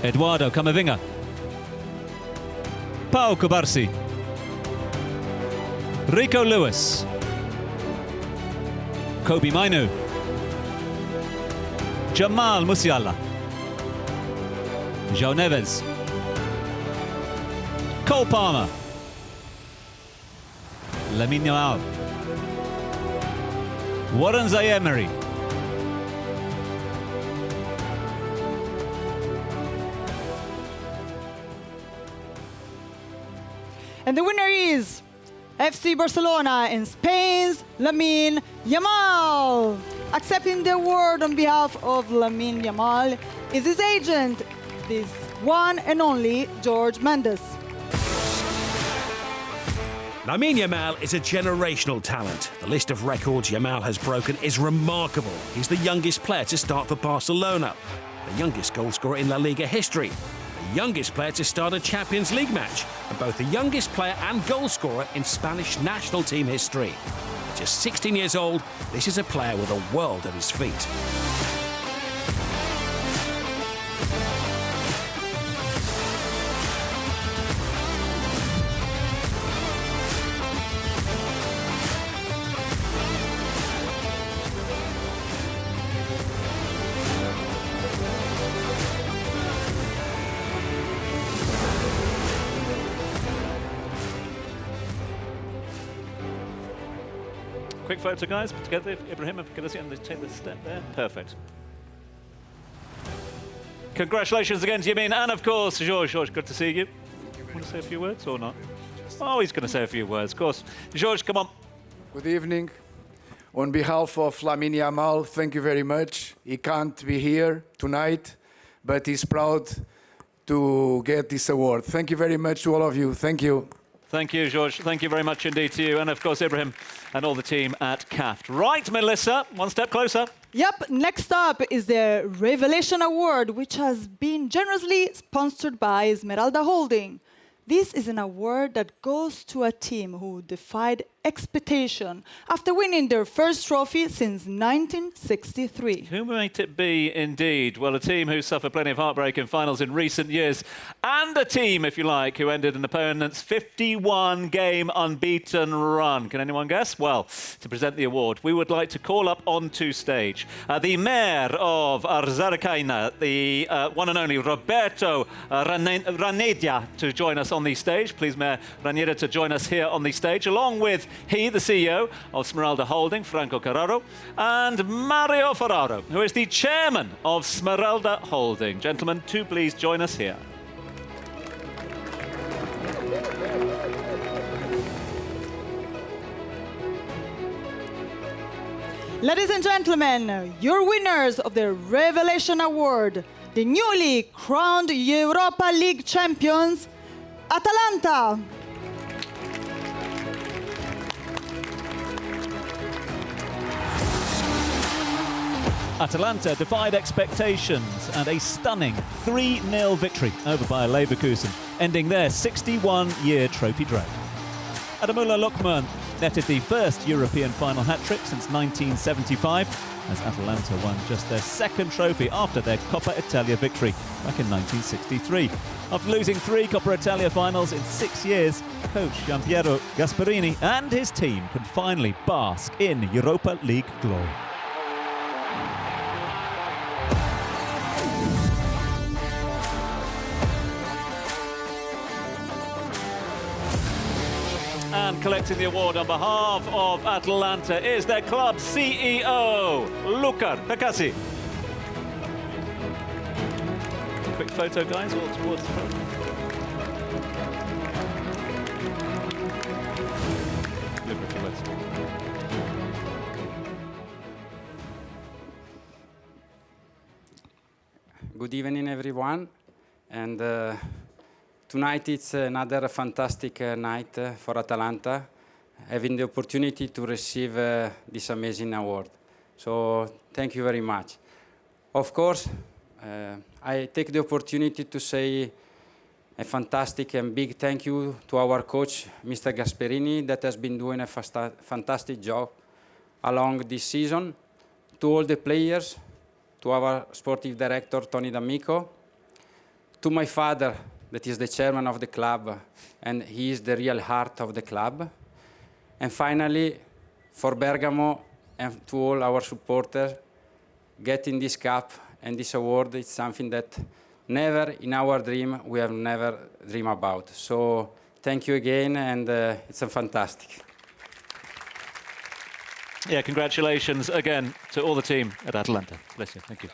Eduardo Camavinga, Pau Cubarsí, Rico Lewis, Kobbie Mainoo, Jamal Musiala, João Neves, Cole Palmer, Lamine Yamal, Warren Zaïre-Emery, and the winner is FC Barcelona and Spain's Lamine Yamal. Accepting the award on behalf of Lamine Yamal is his agent, this one and only Jorge Mendes. Lamine Yamal is a generational talent. The list of records Yamal has broken is remarkable. He's the youngest player to start for Barcelona, the youngest goalscorer in La Liga history, the youngest player to start a Champions League match, and both the youngest player and goalscorer in Spanish national team history. At just 16 years old, this is a player with a world at his feet. quick photo, guys. Put together. Ibrahim, if you can see and take the step there. Perfect. Congratulations again to Yamin, and of course, George. George, good to see you. Want to say a few words or not? Oh, he's going to say a few words, of course. George, come on. Good evening. On behalf of Lamine Yamal, thank you very much. He can't be here tonight, but he's proud to get this award. Thank you very much to all of you. Thank you. Thank you, George. Thank you very much indeed to you. And of course, Ibrahim and all the team at CAFT. Right, Melissa, one step closer. Yep, next up is the Revelation Award, which has been generously sponsored by Esmeralda Holding. This is an award that goes to a team who defied expectation after winning their first trophy since 1963. Who might it be indeed? Well, a team who suffered plenty of heartbreak in finals in recent years, and a team, if you like, who ended an opponent's 51-game unbeaten run. Can anyone guess? Well, to present the award, we would like to call up onto stage the mayor of Arzarakaina, the one and only Roberto Ranedia, to join us on the stage. Please, Mayor Ranedia, to join us here on the stage, along with he, the CEO of Smeralda Holding, Franco Carraro, and Mario Ferraro, who is the chairman of Smeralda Holding. Gentlemen, do please join us here. Ladies and gentlemen, your winners of the Revelation Award, the newly crowned Europa League champions, Atalanta. Atalanta defied expectations and a stunning 3-0 victory over Bayer Leverkusen, ending their 61-year trophy drought. Ademola Lookman netted the first European final hat-trick since 1975, as Atalanta won just their second trophy after their Coppa Italia victory back in 1963. After losing 3 Coppa Italia finals in 6 years, coach Gianpiero Gasperini and his team can finally bask in Europa League glory. And collecting the award on behalf of Atalanta is their club CEO, Luca Pecassi. Quick photo, guys, all towards the front. Good evening, everyone. And tonight it's another fantastic night for Atalanta, having the opportunity to receive this amazing award. So thank you very much. Of course, I take the opportunity to say a fantastic and big thank you to our coach, Mr. Gasperini, that has been doing a fantastic job along this season, to all the players, to our sportive director, Tony D'Amico, to my father, that is the chairman of the club, and he is the real heart of the club. And finally, for Bergamo and to all our supporters, getting this cup and this award is something that never in our dream we have never dreamed about. So thank you again, and it's a fantastic. Yeah, congratulations again to all the team at Atalanta. Bless you. Thank you.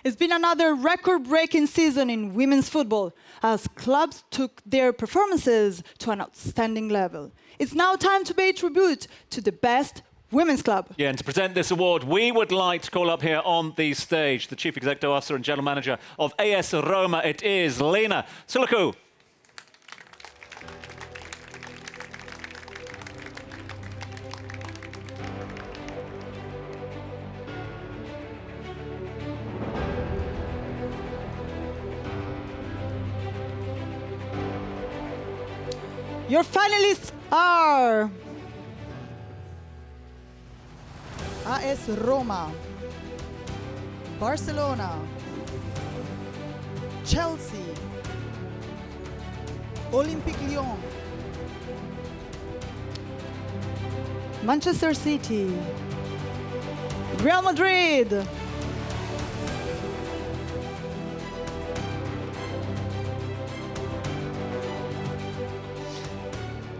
It's been another record-breaking season in women's football as clubs took their performances to an outstanding level. It's now time to pay tribute to the best women's club. Yeah, and to present this award, we would like to call up here on the stage the Chief Executive Officer and General Manager of AS Roma. It is Lena Suluku. Your finalists are AS Roma, Barcelona, Chelsea, Olympique Lyon, Manchester City, Real Madrid,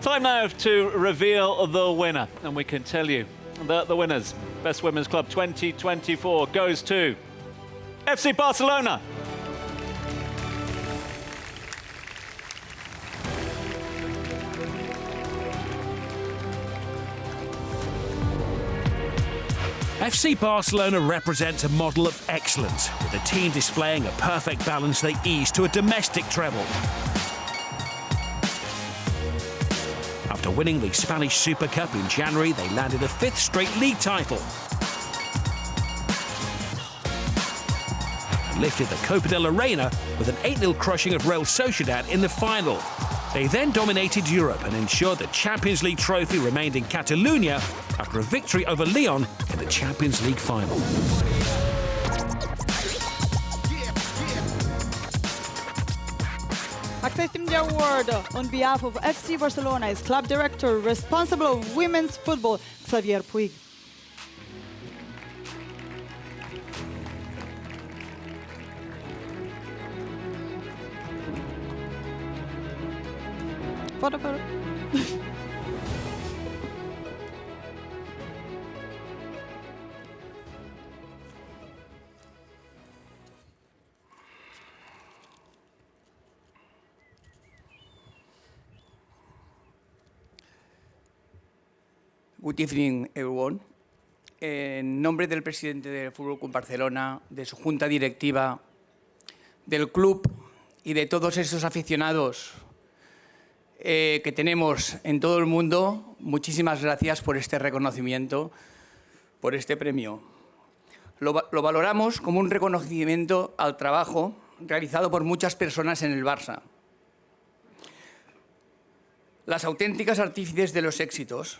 Time now to reveal the winner, and we can tell you that the winners, Best Women's Club 2024, goes to FC Barcelona. FC Barcelona represents a model of excellence, with the team displaying a perfect balance they ease to a domestic treble. After winning the Spanish Super Cup in January, they landed a 5th straight league title and lifted the Copa de la Reina with an 8-0 crushing of Real Sociedad in the final. They then dominated Europe and ensured the Champions League trophy remained in Catalonia after a victory over Lyon in the Champions League final. Accepting the award on behalf of FC Barcelona is club director responsible of women's football, Xavier Puig. Photo. Good evening, everyone. En nombre del presidente del Fútbol Club Barcelona, de su junta directiva, del club y de todos esos aficionados que tenemos en todo el mundo, muchísimas gracias por este reconocimiento, por este premio. Lo valoramos como un reconocimiento al trabajo realizado por muchas personas en el Barça. Las auténticas artífices de los éxitos,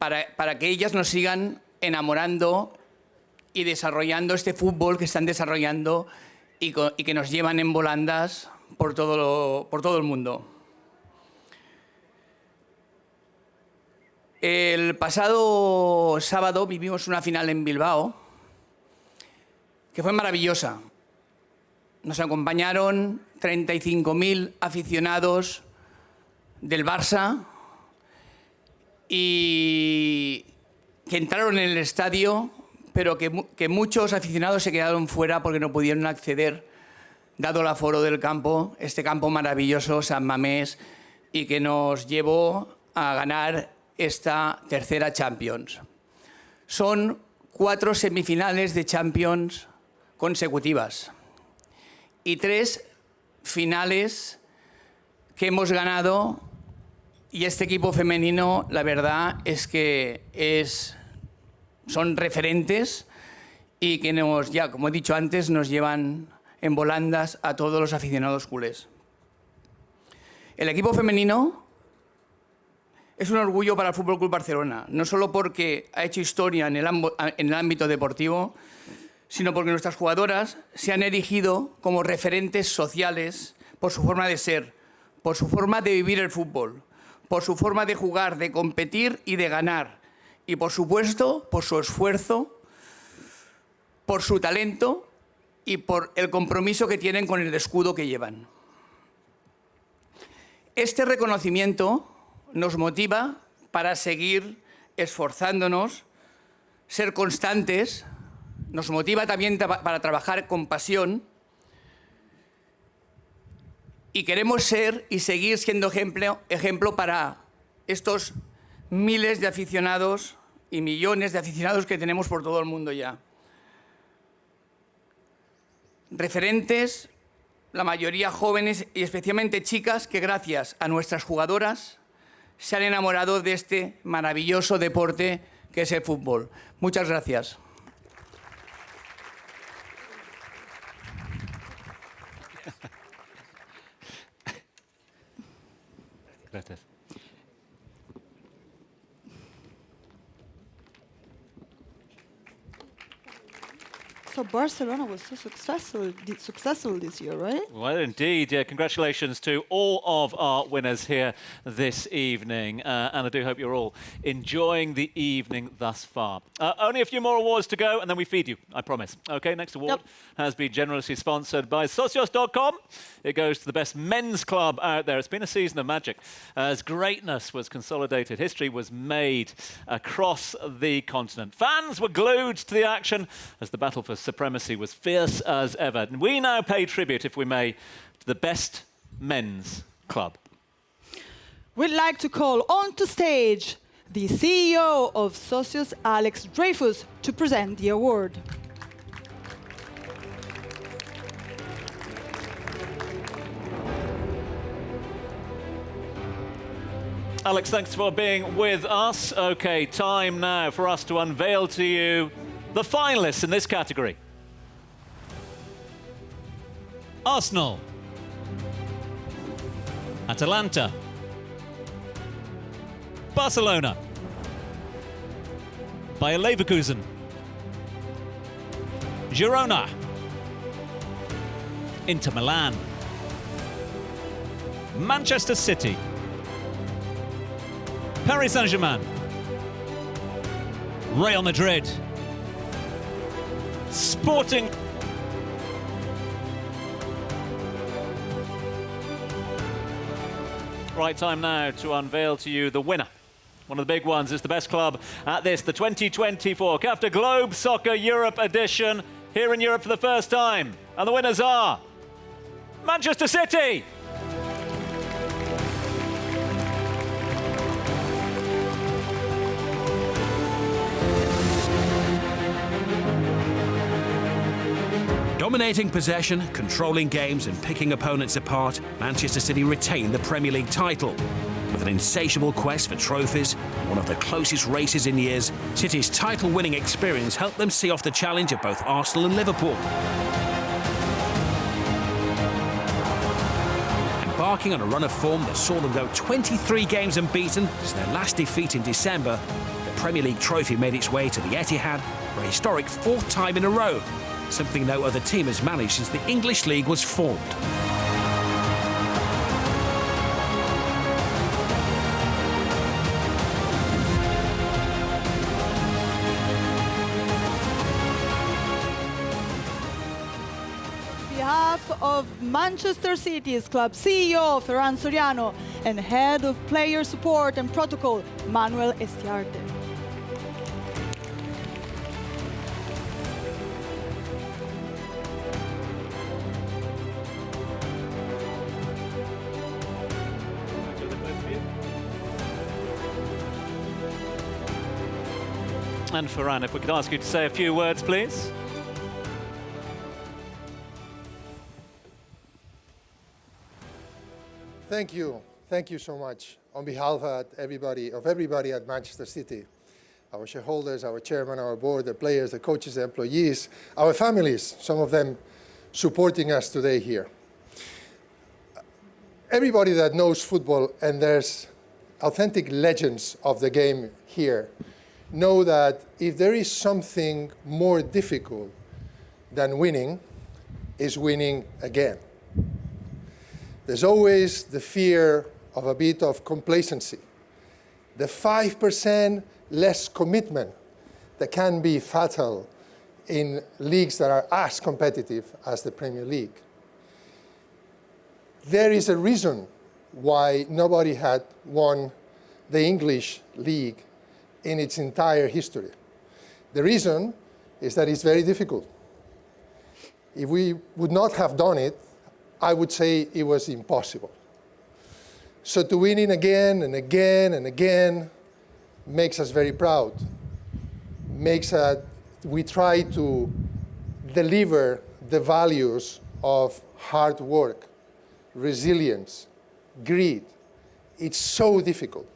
para que ellas nos sigan enamorando y desarrollando este fútbol que están desarrollando y que nos llevan en volandas por todo el mundo. El pasado sábado vivimos una final en Bilbao que fue maravillosa. Nos acompañaron 35.000 aficionados del Barça y que entraron en el estadio, pero que muchos aficionados se quedaron fuera porque no pudieron acceder, dado el aforo del campo, este campo maravilloso, San Mamés, y que nos llevó a ganar esta tercera Champions. Son 4 semifinales de Champions consecutivas y 3 finales que hemos ganado, y este equipo femenino, la verdad es que son referentes y que como he dicho antes, nos llevan en volandas a todos los aficionados culés. El equipo femenino es un orgullo para el Fútbol Club Barcelona, no solo porque ha hecho historia en el ámbito deportivo, sino porque nuestras jugadoras se han erigido como referentes sociales por su forma de ser, por su forma de vivir el fútbol, por su forma de jugar, de competir y de ganar, y por supuesto por su esfuerzo, por su talento y por el compromiso que tienen con el escudo que llevan. Este reconocimiento nos motiva para seguir esforzándonos, ser constantes, nos motiva también para trabajar con pasión, y queremos ser y seguir siendo ejemplo para estos miles de aficionados y millones de aficionados que tenemos por todo el mundo ya. Referentes, la mayoría jóvenes y especialmente chicas que gracias a nuestras jugadoras se han enamorado de este maravilloso deporte que es el fútbol. Muchas gracias. Gracias. So Barcelona was so successful this year, right? Well, indeed. Yeah, congratulations to all of our winners here this evening. And I do hope you're all enjoying the evening thus far. Only a few more awards to go, and then we feed you, I promise. OK, next award has been generously sponsored by Socios.com. It goes to the best men's club out there. It's been a season of magic as greatness was consolidated. History was made across the continent. Fans were glued to the action as the battle for supremacy was fierce as ever. And we now pay tribute, if we may, to the best men's club. We'd like to call onto stage the CEO of Socios, Alex Dreyfus, to present the award. Alex, thanks for being with us. OK, time now for us to unveil to you the finalists in this category. Arsenal, Atalanta, Barcelona, Bayer Leverkusen, Girona, Inter Milan, Manchester City, Paris Saint-Germain, Real Madrid, Sporting. Right, time now to unveil to you the winner. One of the big ones is the best club at this, the 2024 CAFTA Globe Soccer Europe edition, here in Europe for the first time. And the winners are Manchester City. Dominating possession, controlling games and picking opponents apart, Manchester City retained the Premier League title. With an insatiable quest for trophies, one of the closest races in years, City's title-winning experience helped them see off the challenge of both Arsenal and Liverpool. Embarking on a run of form that saw them go 23 games unbeaten since their last defeat in December, the Premier League trophy made its way to the Etihad for a historic fourth time in a row, something no other team has managed since the English League was formed. On behalf of Manchester City's club CEO, Ferran Soriano, and head of player support and protocol, Manuel Estiarte. And Ferran, if we could ask you to say a few words, please. Thank you. Thank you so much. On behalf of everybody at Manchester City, our shareholders, our chairman, our board, the players, the coaches, the employees, our families, some of them supporting us today here. Everybody that knows football, and there's authentic legends of the game here, know that if there is something more difficult than winning, is winning again. There's always the fear of a bit of complacency, the 5% less commitment that can be fatal in leagues that are as competitive as the Premier League. There is a reason why nobody had won the English League in its entire history. The reason is that it's very difficult. If we would not have done it, I would say it was impossible. So to win it again and again and again makes us very proud. We try to deliver the values of hard work, resilience, greed. It's so difficult.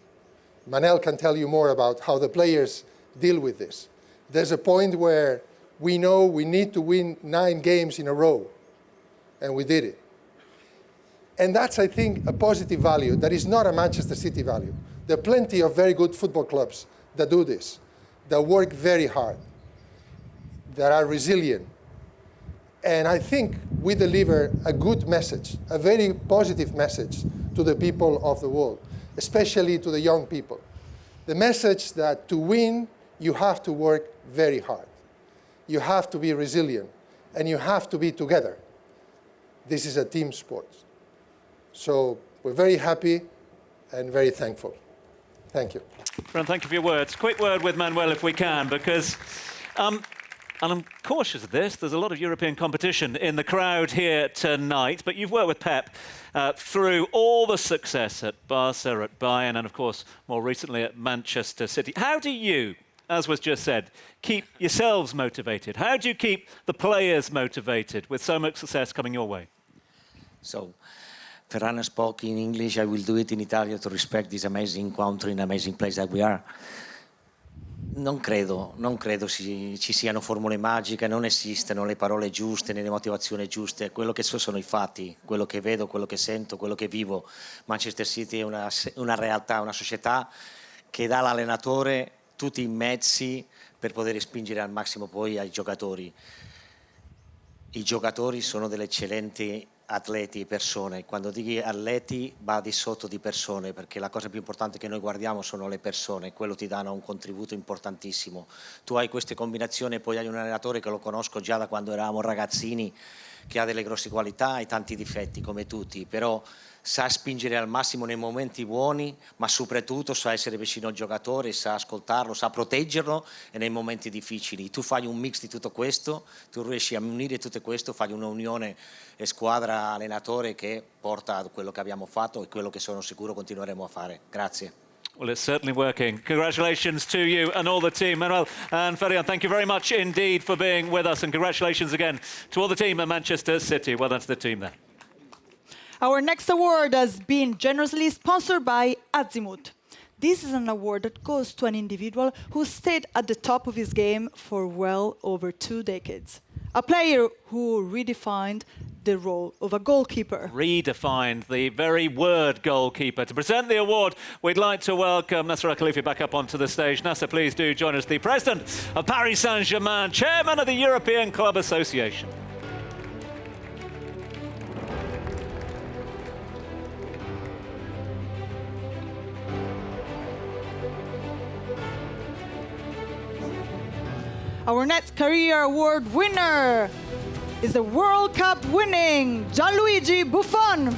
Manel can tell you more about how the players deal with this. There's a point where we know we need to win 9 games in a row, and we did it. And that's, I think, a positive value that is not a Manchester City value. There are plenty of very good football clubs that do this, that work very hard, that are resilient, And I think we deliver a good message, a very positive message to the people of the world, especially to the young people. The message that to win, you have to work very hard. You have to be resilient, and you have to be together. This is a team sport. So we're very happy and very thankful. Thank you. Ron, thank you for your words. Quick word with Manuel, if we can, because, and I'm cautious of this, there's a lot of European competition in the crowd here tonight, but you've worked with Pep through all the success at Barca, at Bayern, and of course, more recently at Manchester City. How do you, as was just said, keep yourselves motivated? How do you keep the players motivated with so much success coming your way? So, Ferran spoke in English, I will do it in Italian to respect this amazing country and amazing place that we are. Non credo ci siano formule magiche, non esistono le parole giuste né le motivazioni giuste. Quello che so sono i fatti, quello che vedo, quello che sento, quello che vivo. Manchester City è una realtà, una società che dà all'allenatore tutti i mezzi per poter spingere al massimo poi ai giocatori. I giocatori sono delle eccellenti atleti, persone. Quando dico atleti va di sotto di persone, perché la cosa più importante che noi guardiamo sono le persone, quello ti danno un contributo importantissimo. Tu hai queste combinazioni e poi hai un allenatore che lo conosco già da quando eravamo ragazzini, che ha delle grosse qualità e tanti difetti come tutti, però sa spingere al massimo nei momenti buoni, ma soprattutto sa essere vicino al giocatore, sa ascoltarlo, sa proteggerlo e nei momenti difficili. Tu fai un mix di tutto questo, tu riesci a unire tutto questo, fai un'unione squadra-allenatore che porta a quello che abbiamo fatto e quello che sono sicuro continueremo a fare. Grazie. Well, it's certainly working. Congratulations to you and all the team. Manuel and Ferran, thank you very much indeed for being with us, and congratulations again to all the team at Manchester City. Well done to the team there. Our next award has been generously sponsored by Azimut. This is an award that goes to an individual who stayed at the top of his game for well over 2 decades. A player who redefined the role of a goalkeeper. Redefined the very word goalkeeper. To present the award, we'd like to welcome Nasser Al-Khelaifi back up onto the stage. Nasser, please do join us, the president of Paris Saint-Germain, chairman of the European Club Association. Our next career award winner is the World Cup winning Gianluigi Buffon.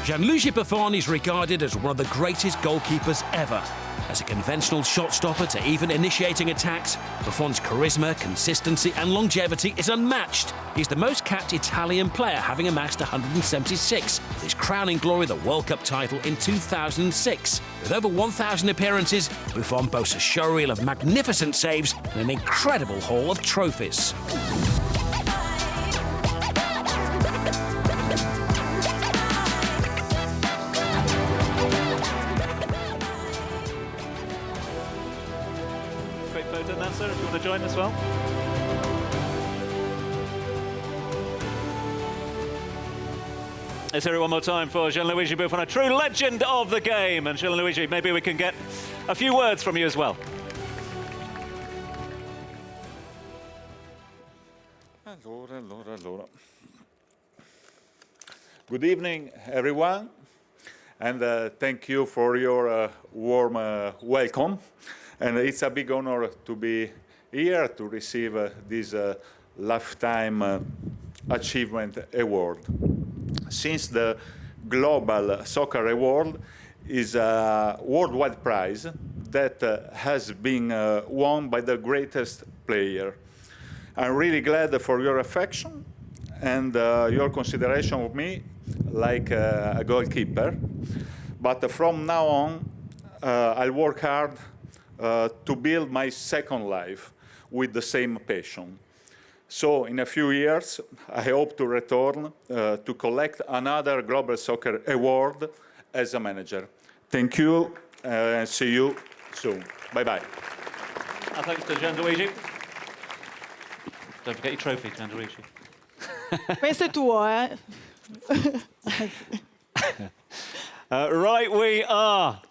Gianluigi Buffon is regarded as one of the greatest goalkeepers ever. As a conventional shot stopper to even initiating attacks, Buffon's charisma, consistency and longevity is unmatched. He's the most capped Italian player, having amassed 176, with his crowning glory the World Cup title in 2006. With over 1,000 appearances, Buffon boasts a showreel of magnificent saves and an incredible haul of trophies. Quick photo, Nasser, if you want to join as well. Let's hear it one more time for Gianluigi Buffon, a true legend of the game. And Gianluigi, maybe we can get a few words from you as well. Allora. Good evening, everyone, and thank you for your warm welcome. And it's a big honor to be here to receive this Lifetime Achievement Award. Since the Global Soccer Award is a worldwide prize that has been won by the greatest player. I'm really glad for your affection and your consideration of me like a goalkeeper. But from now on, I'll work hard to build my second life with the same passion. So in a few years, I hope to return to collect another Global Soccer Award as a manager. Thank you, and see you soon. Bye-bye. Thanks to Gianluigi. Don't forget your trophy, Gianluigi. Questo è tuo, Right, we are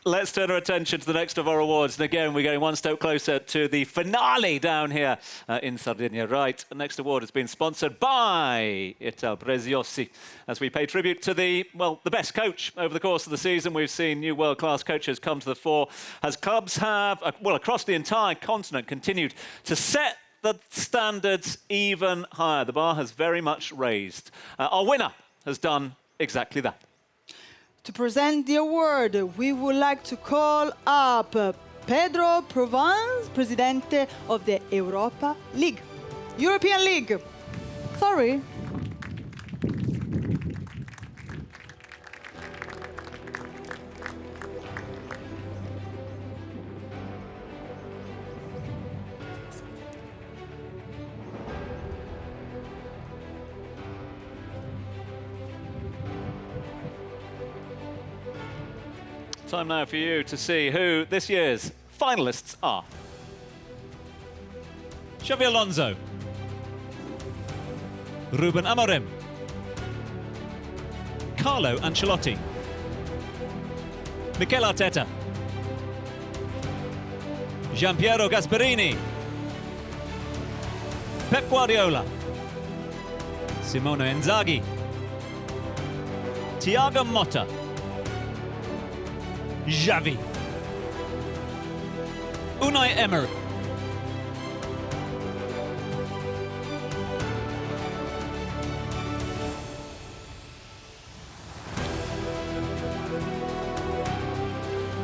Let's turn our attention to the next of our awards. And again, we're going one step closer to the finale down here in Sardinia. Right, the next award has been sponsored by Ital Preziosi as we pay tribute to the best coach over the course of the season. We've seen new world-class coaches come to the fore as clubs have, across the entire continent, continued to set the standards even higher. The bar has very much raised. Our winner has done exactly that. To present the award, we would like to call up Pedro Provence, Presidente of the Europa League. European League. Sorry. Time now for you to see who this year's finalists are. Xabi Alonso. Ruben Amorim. Carlo Ancelotti. Mikel Arteta. Gianpiero Gasperini. Pep Guardiola. Simone Inzaghi. Thiago Motta. Xavi. Unai Emery.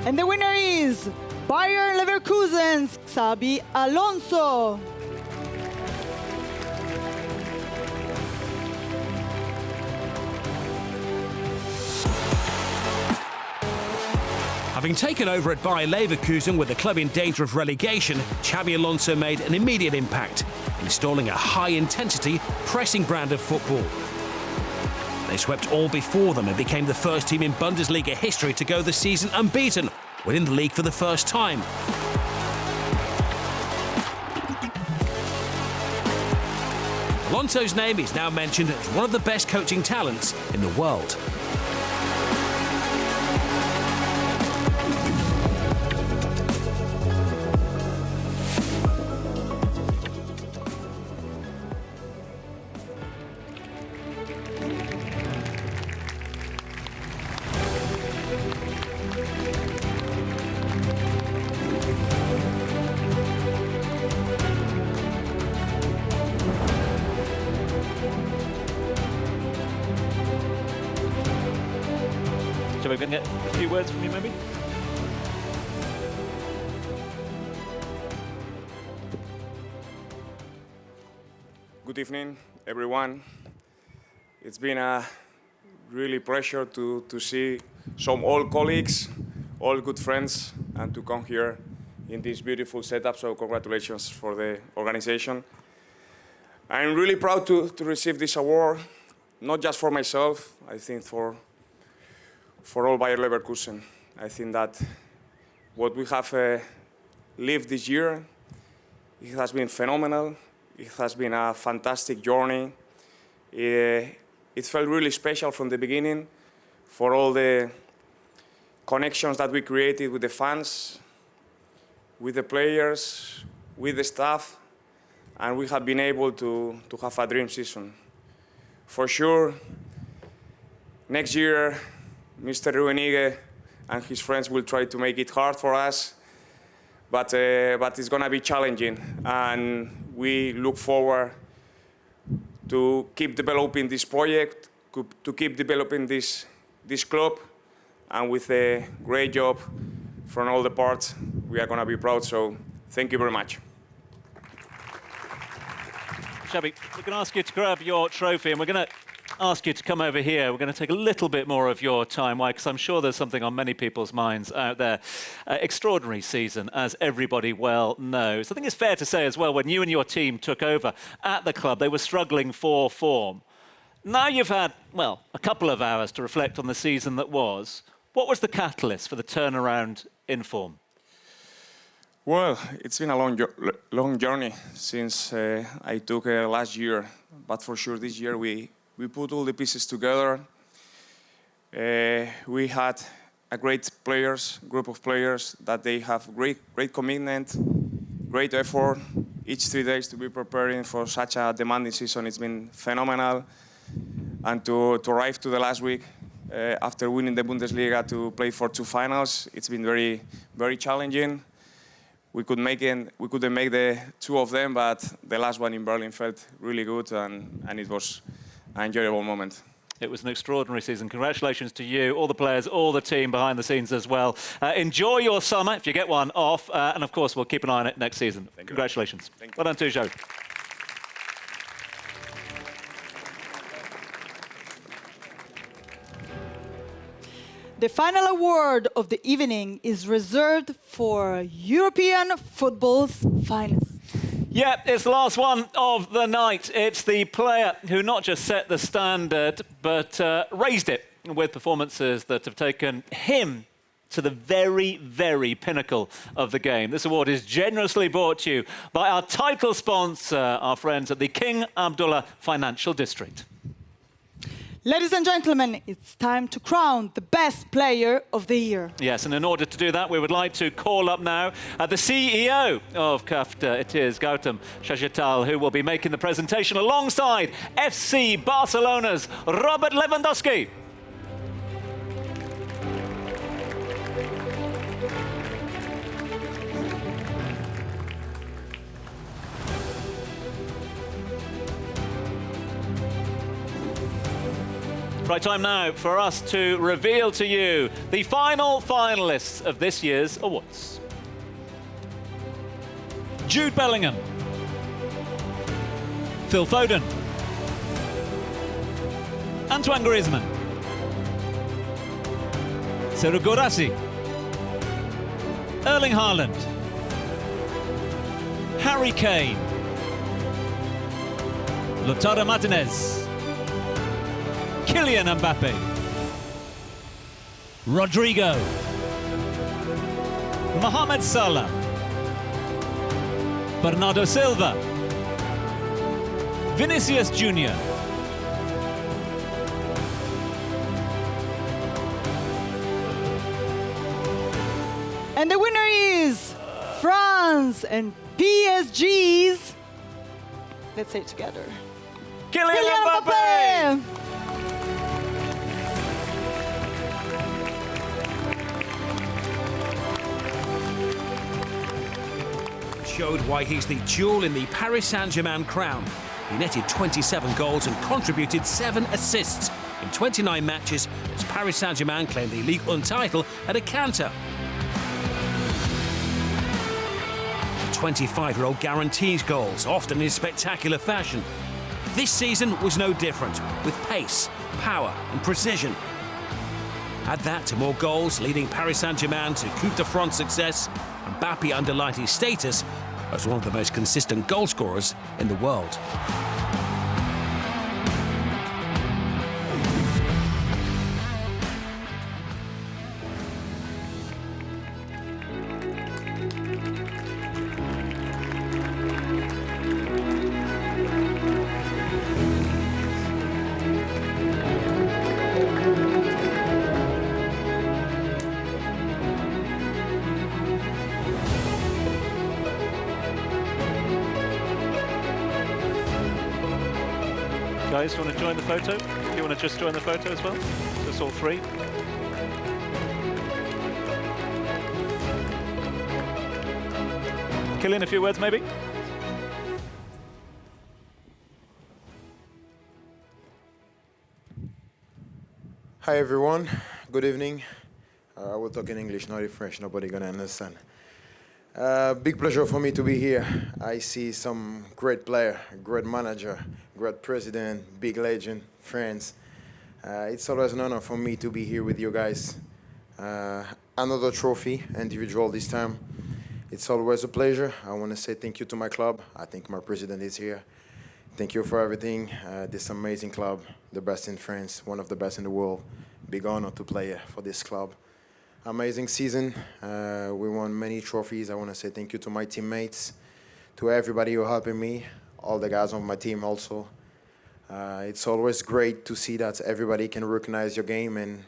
And the winner is Bayer Leverkusen's Xabi Alonso. Having taken over at Bayer Leverkusen with the club in danger of relegation, Xabi Alonso made an immediate impact, installing a high-intensity pressing brand of football. They swept all before them and became the first team in Bundesliga history to go the season unbeaten, winning the league for the first time. Alonso's name is now mentioned as one of the best coaching talents in the world. So we're going to get a few words from you, maybe? Good evening, everyone. It's been a really pleasure to see some old colleagues, all good friends, and to come here in this beautiful setup, so congratulations for the organization. I'm really proud to receive this award, not just for myself, I think for all Bayer Leverkusen. I think that what we have lived this year, it has been phenomenal. It has been a fantastic journey. It felt really special from the beginning for all the connections that we created with the fans, with the players, with the staff, and we have been able to have a dream season. For sure, next year, Mr. Rummenigge and his friends will try to make it hard for us, but it's going to be challenging, and we look forward to keep developing this project, to keep developing this club, and with a great job from all the parts, we are going to be proud. So thank you very much. Xabi, we're going to ask you to grab your trophy, and we're going to ask you to come over here. We're going to take a little bit more of your time. Why? Because I'm sure there's something on many people's minds out there. Extraordinary season, as everybody well knows. I think it's fair to say as well, when you and your team took over at the club, they were struggling for form. Now you've had, well, a couple of hours to reflect on the season that was. What was the catalyst for the turnaround in form? Well, it's been a long journey since I took last year, but for sure this year we put all the pieces together. We had a great group of players, that they have great commitment, great effort. Each 3 days to be preparing for such a demanding season, it's been phenomenal. And to arrive to the last week after winning the Bundesliga to play for 2 finals, it's been very, very challenging. We couldn't make the 2 of them, but the last one in Berlin felt really good, and it was an enjoyable moment. It was an extraordinary season. Congratulations to you, all the players, all the team behind the scenes as well. Enjoy your summer, if you get one off, and of course we'll keep an eye on it next season. Congratulations. Well done, Tujo. The final award of the evening is reserved for European football's finest. Yeah, it's the last one of the night. It's the player who not just set the standard, but raised it with performances that have taken him to the very, very pinnacle of the game. This award is generously brought to you by our title sponsor, our friends at the King Abdullah Financial District. Ladies and gentlemen, it's time to crown the best player of the year. Yes, and in order to do that, we would like to call up now the CEO of KAFTA. It is Gautam Shashital, who will be making the presentation alongside FC Barcelona's Robert Lewandowski. Right, time now for us to reveal to you the final finalists of this year's awards. Jude Bellingham. Phil Foden. Antoine Griezmann. Serhou Guirassy. Erling Haaland. Harry Kane. Lautaro Martinez. Kylian Mbappe. Rodrigo. Mohamed Salah. Bernardo Silva. Vinicius Junior. And the winner is France and PSG's, let's say it together, Kylian Mbappe! Showed why he's the jewel in the Paris Saint-Germain crown. He netted 27 goals and contributed 7 assists in 29 matches as Paris Saint-Germain claimed the Ligue 1 title at a canter. The 25-year-old guarantees goals, often in spectacular fashion. This season was no different, with pace, power and precision. Add that to more goals, leading Paris Saint-Germain to Coupe de France success, and Mbappe underlined his status as one of the most consistent goal scorers in the world. Guys, do you want to join the photo? Do you want to just join the photo as well? Just all three. Kylian, a few words maybe? Hi everyone, good evening. I will talk in English, not in French, nobody gonna understand. Big pleasure for me to be here. I see some great player, great manager, great president, big legend, friends. It's always an honor for me to be here with you guys. Another trophy, individual this time. It's always a pleasure. I want to say thank you to my club. I think my president is here. Thank you for everything. This amazing club, the best in France, one of the best in the world. Big honor to play for this club. Amazing season. We won many trophies. I want to say thank you to my teammates, to everybody who helping me, all the guys on my team also. It's always great to see that everybody can recognize your game and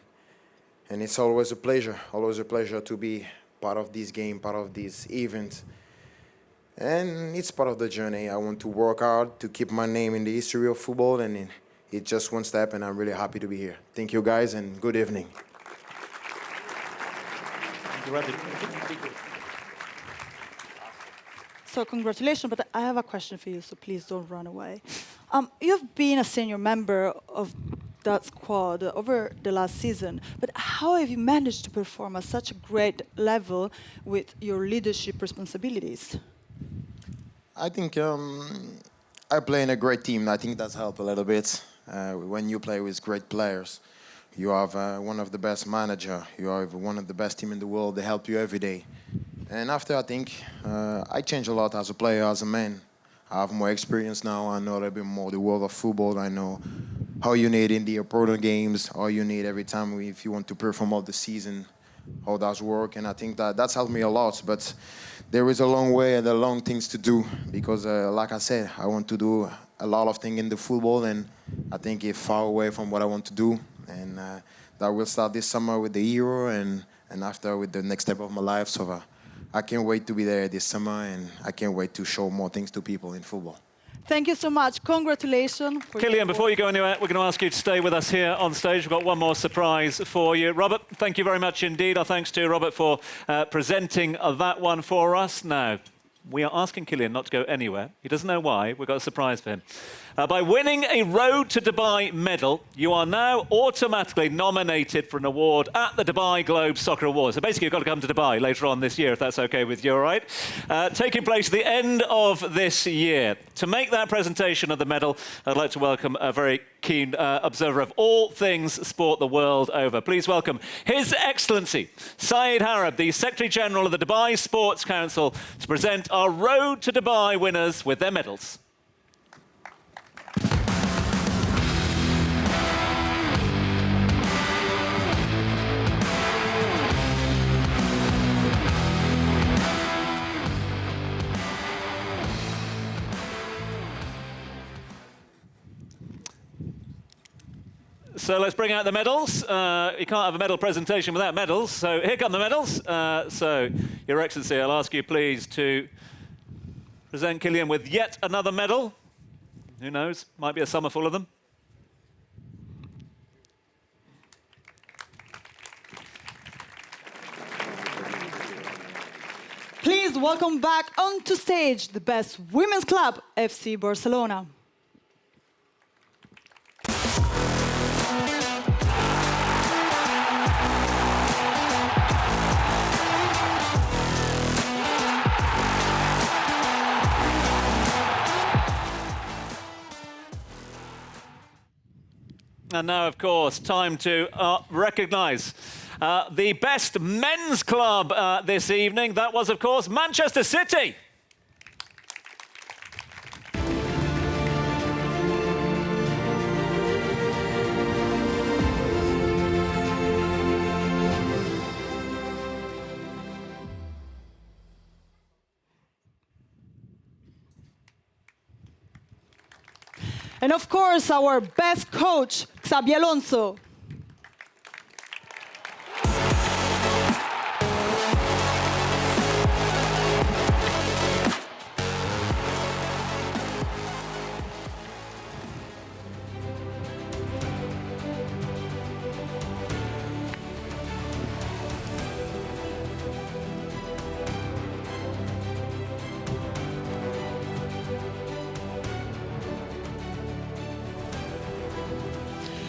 And it's always a pleasure to be part of this game, part of this event. And it's part of the journey. I want to work hard to keep my name in the history of football, and it's just one step, and I'm really happy to be here. Thank you, guys, and good evening. So congratulations, but I have a question for you, so please don't run away. You've been a senior member of that squad over the last season, but how have you managed to perform at such a great level with your leadership responsibilities? I think I play in a great team. I think that's helped a little bit. When you play with great players, you have one of the best managers, you have one of the best team in the world. They help you every day. And after, I think I changed a lot as a player, as a man. I have more experience now. I know a little bit more the world of football. I know how you need in the opponent games, how you need every time if you want to perform all the season, how that's work. And I think that's helped me a lot. But there is a long way and a long things to do because, like I said, I want to do a lot of things in the football, and I think it's far away from what I want to do. And that will start this summer with the Euro, and after with the next step of my life. So I can't wait to be there this summer, and I can't wait to show more things to people in football. Thank you so much. Congratulations. Kylian, before you go anywhere, we're going to ask you to stay with us here on stage. We've got one more surprise for you. Robert, thank you very much indeed. Our thanks to Robert for presenting that one for us. Now, we are asking Kylian not to go anywhere. He doesn't know why. We've got a surprise for him. By winning a Road to Dubai medal, you are now automatically nominated for an award at the Dubai Globe Soccer Awards. So basically, you've got to come to Dubai later on this year, if that's OK with you, all right? Taking place at the end of this year. To make that presentation of the medal, I'd like to welcome a very keen observer of all things sport the world over. Please welcome His Excellency Saeed Harab, the Secretary-General of the Dubai Sports Council, to present our Road to Dubai winners with their medals. So let's bring out the medals. You can't have a medal presentation without medals, so here come the medals. So, Your Excellency, I'll ask you please to present Kylian with yet another medal. Who knows, might be a summer full of them. Please welcome back onto stage the best women's club, FC Barcelona. And now, of course, time to recognise the best men's club this evening. That was, of course, Manchester City. And of course, our best coach, Xabi Alonso.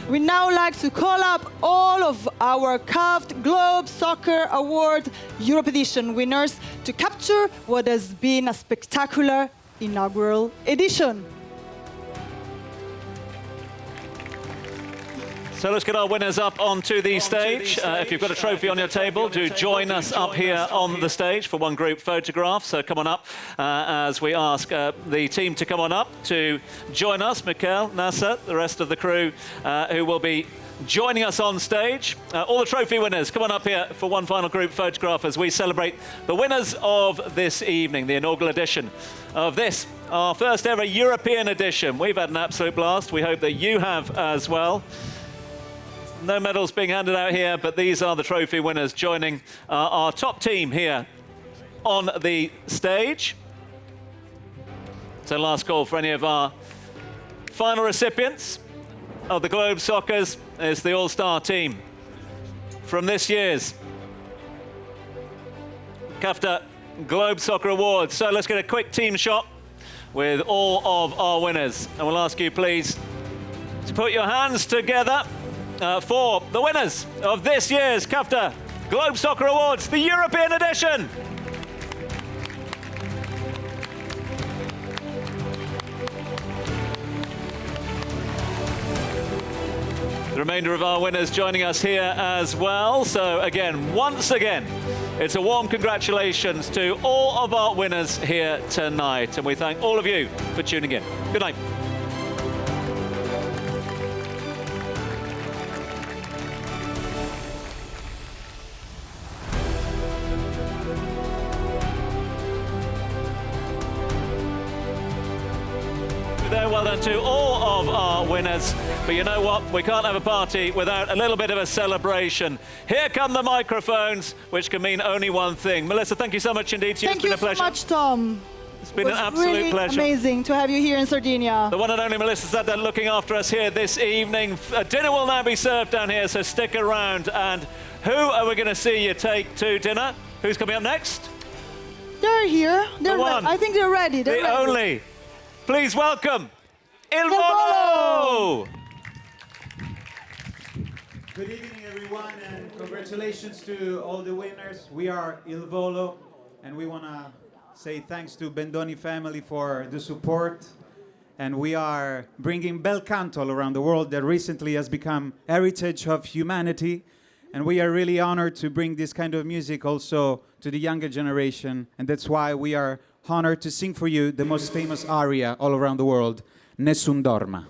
We now like to call up all of our CAF Globe Soccer Award Europe Edition winners to capture what has been a spectacular inaugural edition. So let's get our winners up onto the stage. If you've got a trophy on your table, do join us up here on the stage for one group photograph. So come on up as we ask the team to come on up to join us. Mikel, Nasser, the rest of the crew who will be joining us on stage. All the trophy winners, come on up here for one final group photograph as we celebrate the winners of this evening, the inaugural edition of this, our first ever European edition. We've had an absolute blast. We hope that you have as well. No medals being handed out here, but these are the trophy winners joining our top team here on the stage. So last call for any of our final recipients of the Globe Soccers is the All-Star team from this year's CAFTA Globe Soccer Awards. So let's get a quick team shot with all of our winners. And we'll ask you, please, to put your hands together for the winners of this year's CAFTA Globe Soccer Awards, the European edition. The remainder of our winners joining us here as well. So again, once again, it's a warm congratulations to all of our winners here tonight. And we thank all of you for tuning in. Good night. Well done to all of our winners. But you know what? We can't have a party without a little bit of a celebration. Here come the microphones, which can mean only one thing. Melissa, thank you so much indeed. Thank you so much, Tom. It's been an absolute really pleasure. Amazing to have you here in Sardinia. The one and only Melissa Zadda looking after us here this evening. Dinner will now be served down here, so stick around. And who are we going to see you take to dinner? Who's coming up next? They're here. They're one. I think they're ready. They're the ready. only. Please welcome Il Volo! Good evening, everyone, and congratulations to all the winners. We are Il Volo, and we want to say thanks to Bendoni family for the support. And we are bringing bel canto all around the world that recently has become heritage of humanity. And we are really honored to bring this kind of music also to the younger generation. And that's why we are honored to sing for you the most famous aria all around the world, Nessun Dorma.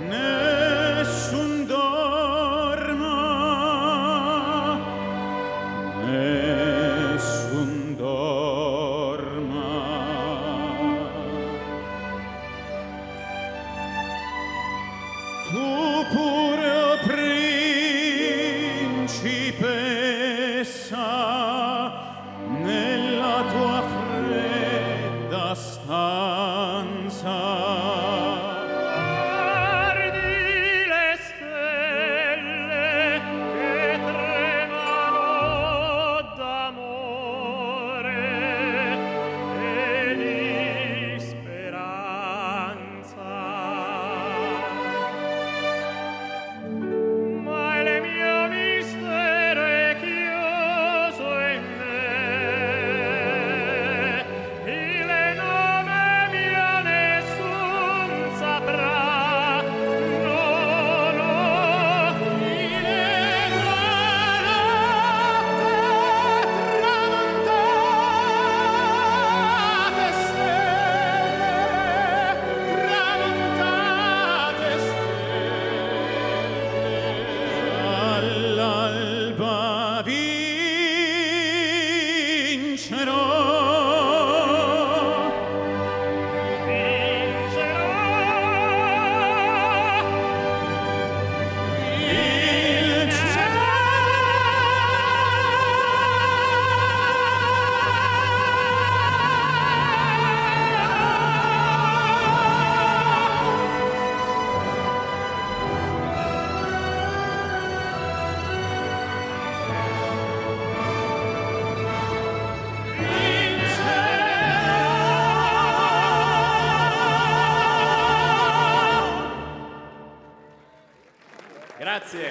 Nessun dorma, nessun dorma. Tu pure principessa nella tua fredda stanza. Grazie.